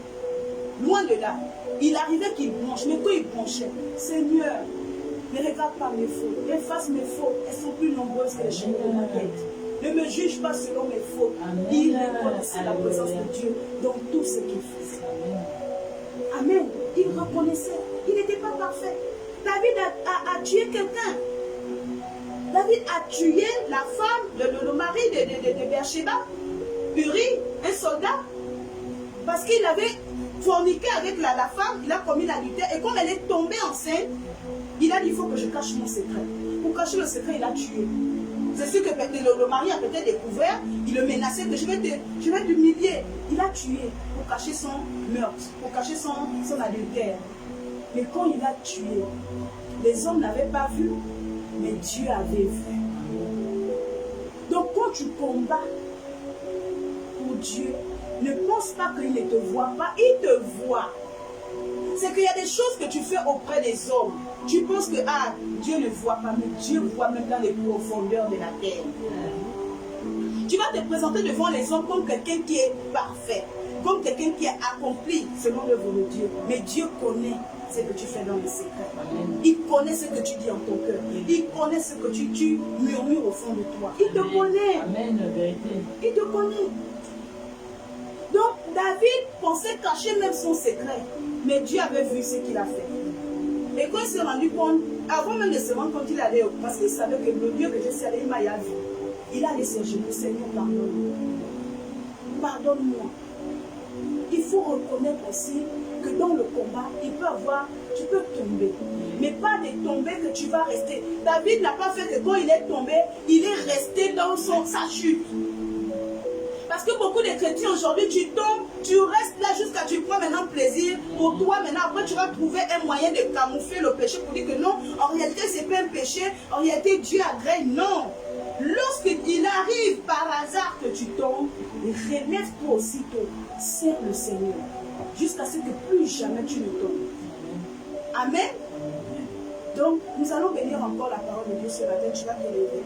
Loin de là. Il arrivait qu'il bronche. Mais quand il bronchait, Seigneur, ne regarde pas mes fautes. Efface mes fautes. Elles sont plus nombreuses que les chaînes de ma tête. Ne me juge pas selon mes fautes. Amen. Il reconnaissait la présence de Dieu dans tout ce qu'il faisait. Amen. Il reconnaissait. Il n'était pas parfait. David a tué quelqu'un. David a tué la femme, le mari de Beersheba, Uri, un soldat, parce qu'il avait forniqué avec la femme, il a commis l'adultère, et comme elle est tombée enceinte, il a dit, il faut que je cache mon secret. Pour cacher le secret, il a tué. C'est sûr que le mari a peut-être découvert, il le menaçait que je vais t'humilier. Il a tué pour cacher son meurtre, pour cacher son adultère. Mais quand il a tué, les hommes n'avaient pas vu, mais Dieu avait vu. Donc quand tu combats pour Dieu, ne pense pas qu'il ne te voit pas, il te voit. C'est qu'il y a des choses que tu fais auprès des hommes. Tu penses que Dieu ne voit pas, mais Dieu voit même dans les profondeurs de la terre. Tu vas te présenter devant les hommes comme quelqu'un qui est parfait, comme quelqu'un qui a accompli selon l'œuvre de Dieu. Mais Dieu connaît ce que tu fais dans le secret. Il connaît ce que tu dis en ton cœur. Il connaît ce que tu murmures au fond de toi. Il te connaît. Amen, vérité. Il te connaît. Donc David pensait cacher même son secret. Mais Dieu avait vu ce qu'il a fait. Et quand il s'est rendu compte, avant même de se rendre compte, il allait, parce qu'il savait que le Dieu que je suis allé, il m'a vu. Il a laissé genoux, Seigneur, pardonne-moi. Pardonne-moi. Il faut reconnaître aussi que dans le combat, tu peux tomber. Mais pas de tomber que tu vas rester. David n'a pas fait que quand il est tombé, il est resté dans sa chute. Parce que beaucoup de chrétiens aujourd'hui, tu tombes, tu restes là jusqu'à ce que tu prends maintenant plaisir pour toi. Maintenant, après, tu vas trouver un moyen de camoufler le péché pour dire que non, en réalité, ce n'est pas un péché. En réalité, Dieu agrée. Non. Lorsqu'il arrive par hasard que tu tombes, relève-toi aussitôt. Sers le Seigneur. Jusqu'à ce que plus jamais tu ne tombes. Amen. Donc, nous allons bénir encore la parole de Dieu ce matin. Tu vas te lever.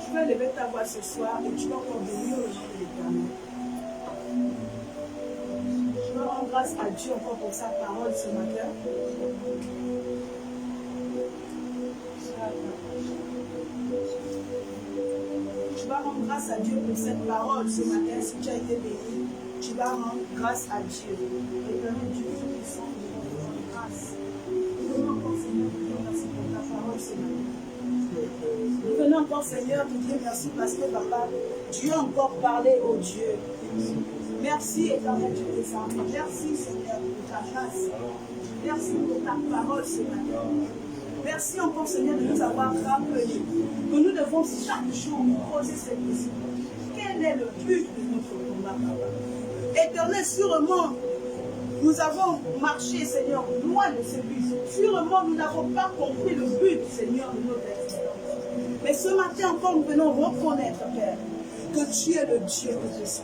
Tu vas lever ta voix ce soir et tu vas encore bénir le nom de l'Éternel. Je veux rendre grâce à Dieu encore pour sa parole ce matin. Tu vas rendre grâce à Dieu pour cette parole ce matin. Si tu as été béni, tu vas rendre grâce à Dieu. Éternel Dieu, Tout-Puissant, nous te rendons grâce. Nous venons encore, Seigneur, te dire merci pour ta parole ce matin. Nous venons encore, Seigneur, te dire merci parce que, Papa, Dieu a encore parlé au Dieu. Merci, Éternel Dieu des armées. Merci, Seigneur, pour ta grâce. Merci pour ta parole ce matin. Merci encore, Seigneur, de nous avoir rappelé que nous devons chaque jour nous poser cette question. Quel est le but de notre combat, Papa? Éternel, sûrement, nous avons marché, Seigneur, loin de ce but. Sûrement, nous n'avons pas compris le but, Seigneur, de notre existence. Mais ce matin encore, nous venons reconnaître, Père, que tu es le Dieu que je suis.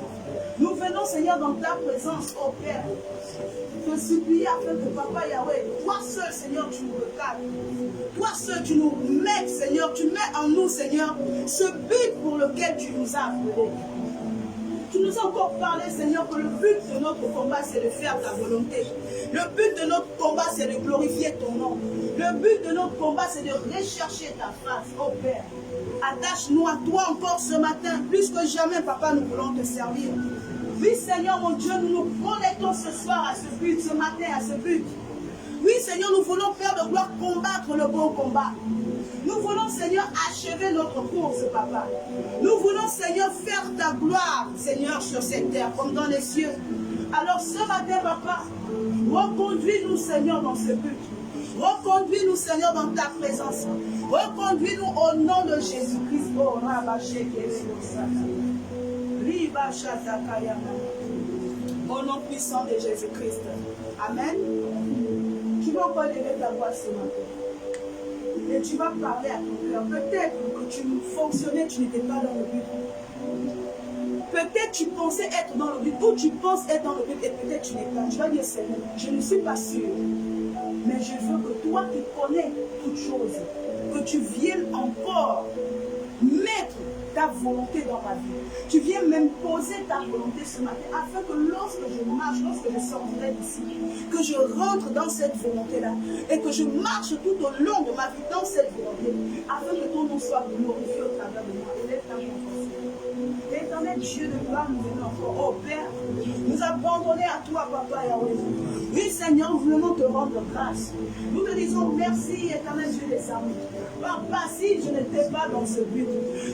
Nous venons, Seigneur, dans ta présence, oh Père, te supplier afin que Papa Yahweh, toi seul, Seigneur, tu nous recadres. Toi seul, tu nous mets, Seigneur, tu mets en nous, Seigneur, ce but pour lequel tu nous as appelés. Tu nous as encore parlé, Seigneur, que le but de notre combat, c'est de faire ta volonté. Le but de notre combat, c'est de glorifier ton nom. Le but de notre combat, c'est de rechercher ta face, oh Père. Attache-nous à toi encore ce matin. Plus que jamais, papa, nous voulons te servir. Oui, Seigneur, mon Dieu, nous nous connectons ce soir à ce but, ce matin à ce but. Oui, Seigneur, nous voulons faire de gloire, combattre le bon combat. Nous voulons, Seigneur, achever notre course, papa. Nous voulons, Seigneur, faire ta gloire, Seigneur, sur cette terre, comme dans les cieux. Alors ce matin, papa, reconduis-nous, Seigneur, dans ce but. Reconduis-nous, Seigneur, dans ta présence. Reconduis-nous au nom de Jésus-Christ. Oh, au nom puissant de Jésus-Christ. Amen. Tu vas encore lever ta voix ce matin. Et tu vas parler à ton cœur. Peut-être que tu fonctionnais, tu n'étais pas dans le but. Peut-être tu pensais être dans le but, ou tu penses être dans le but, et peut-être tu n'es pas. Tu vas dire, Seigneur, je ne suis pas sûr. Mais je veux que toi qui connais toutes choses, que tu viennes encore mettre ta volonté dans ma vie. Tu viens m'imposer ta volonté ce matin, afin que lorsque je marche, lorsque je sortirai d'ici, que je rentre dans cette volonté-là, et que je marche tout au long de ma vie dans cette volonté, afin que ton nom soit glorifié au travers de moi. Élève ta voix. Éternel Dieu de gloire, nous venons encore. Oh Père, nous abandonner à toi, Papa Yahweh. Oui, Seigneur, nous voulons te rendre grâce. Nous te disons merci, éternel Dieu des armées. Papa, si je n'étais pas dans ce but,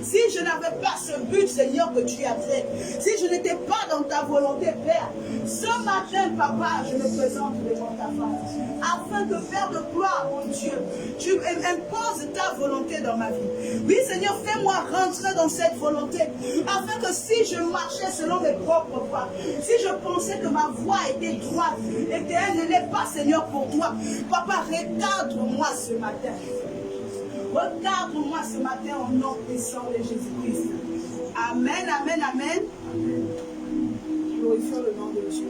si je n'avais pas ce but, Seigneur, que tu as fait, si je n'étais pas dans ta volonté, Père, ce matin, Papa, je me présente devant ta face, afin que, Père de gloire, mon Dieu, tu imposes ta volonté dans ma vie. Oui, Seigneur, fais-moi rentrer dans cette volonté, afin que si je marchais selon mes propres pas, si je pensais que ma voie était droite et qu'elle ne l'est pas, Seigneur, pour toi, Papa, regarde-moi ce matin. Regarde-moi ce matin au nom puissant de Jésus-Christ. Amen, amen, amen. Glorifions le nom de Dieu.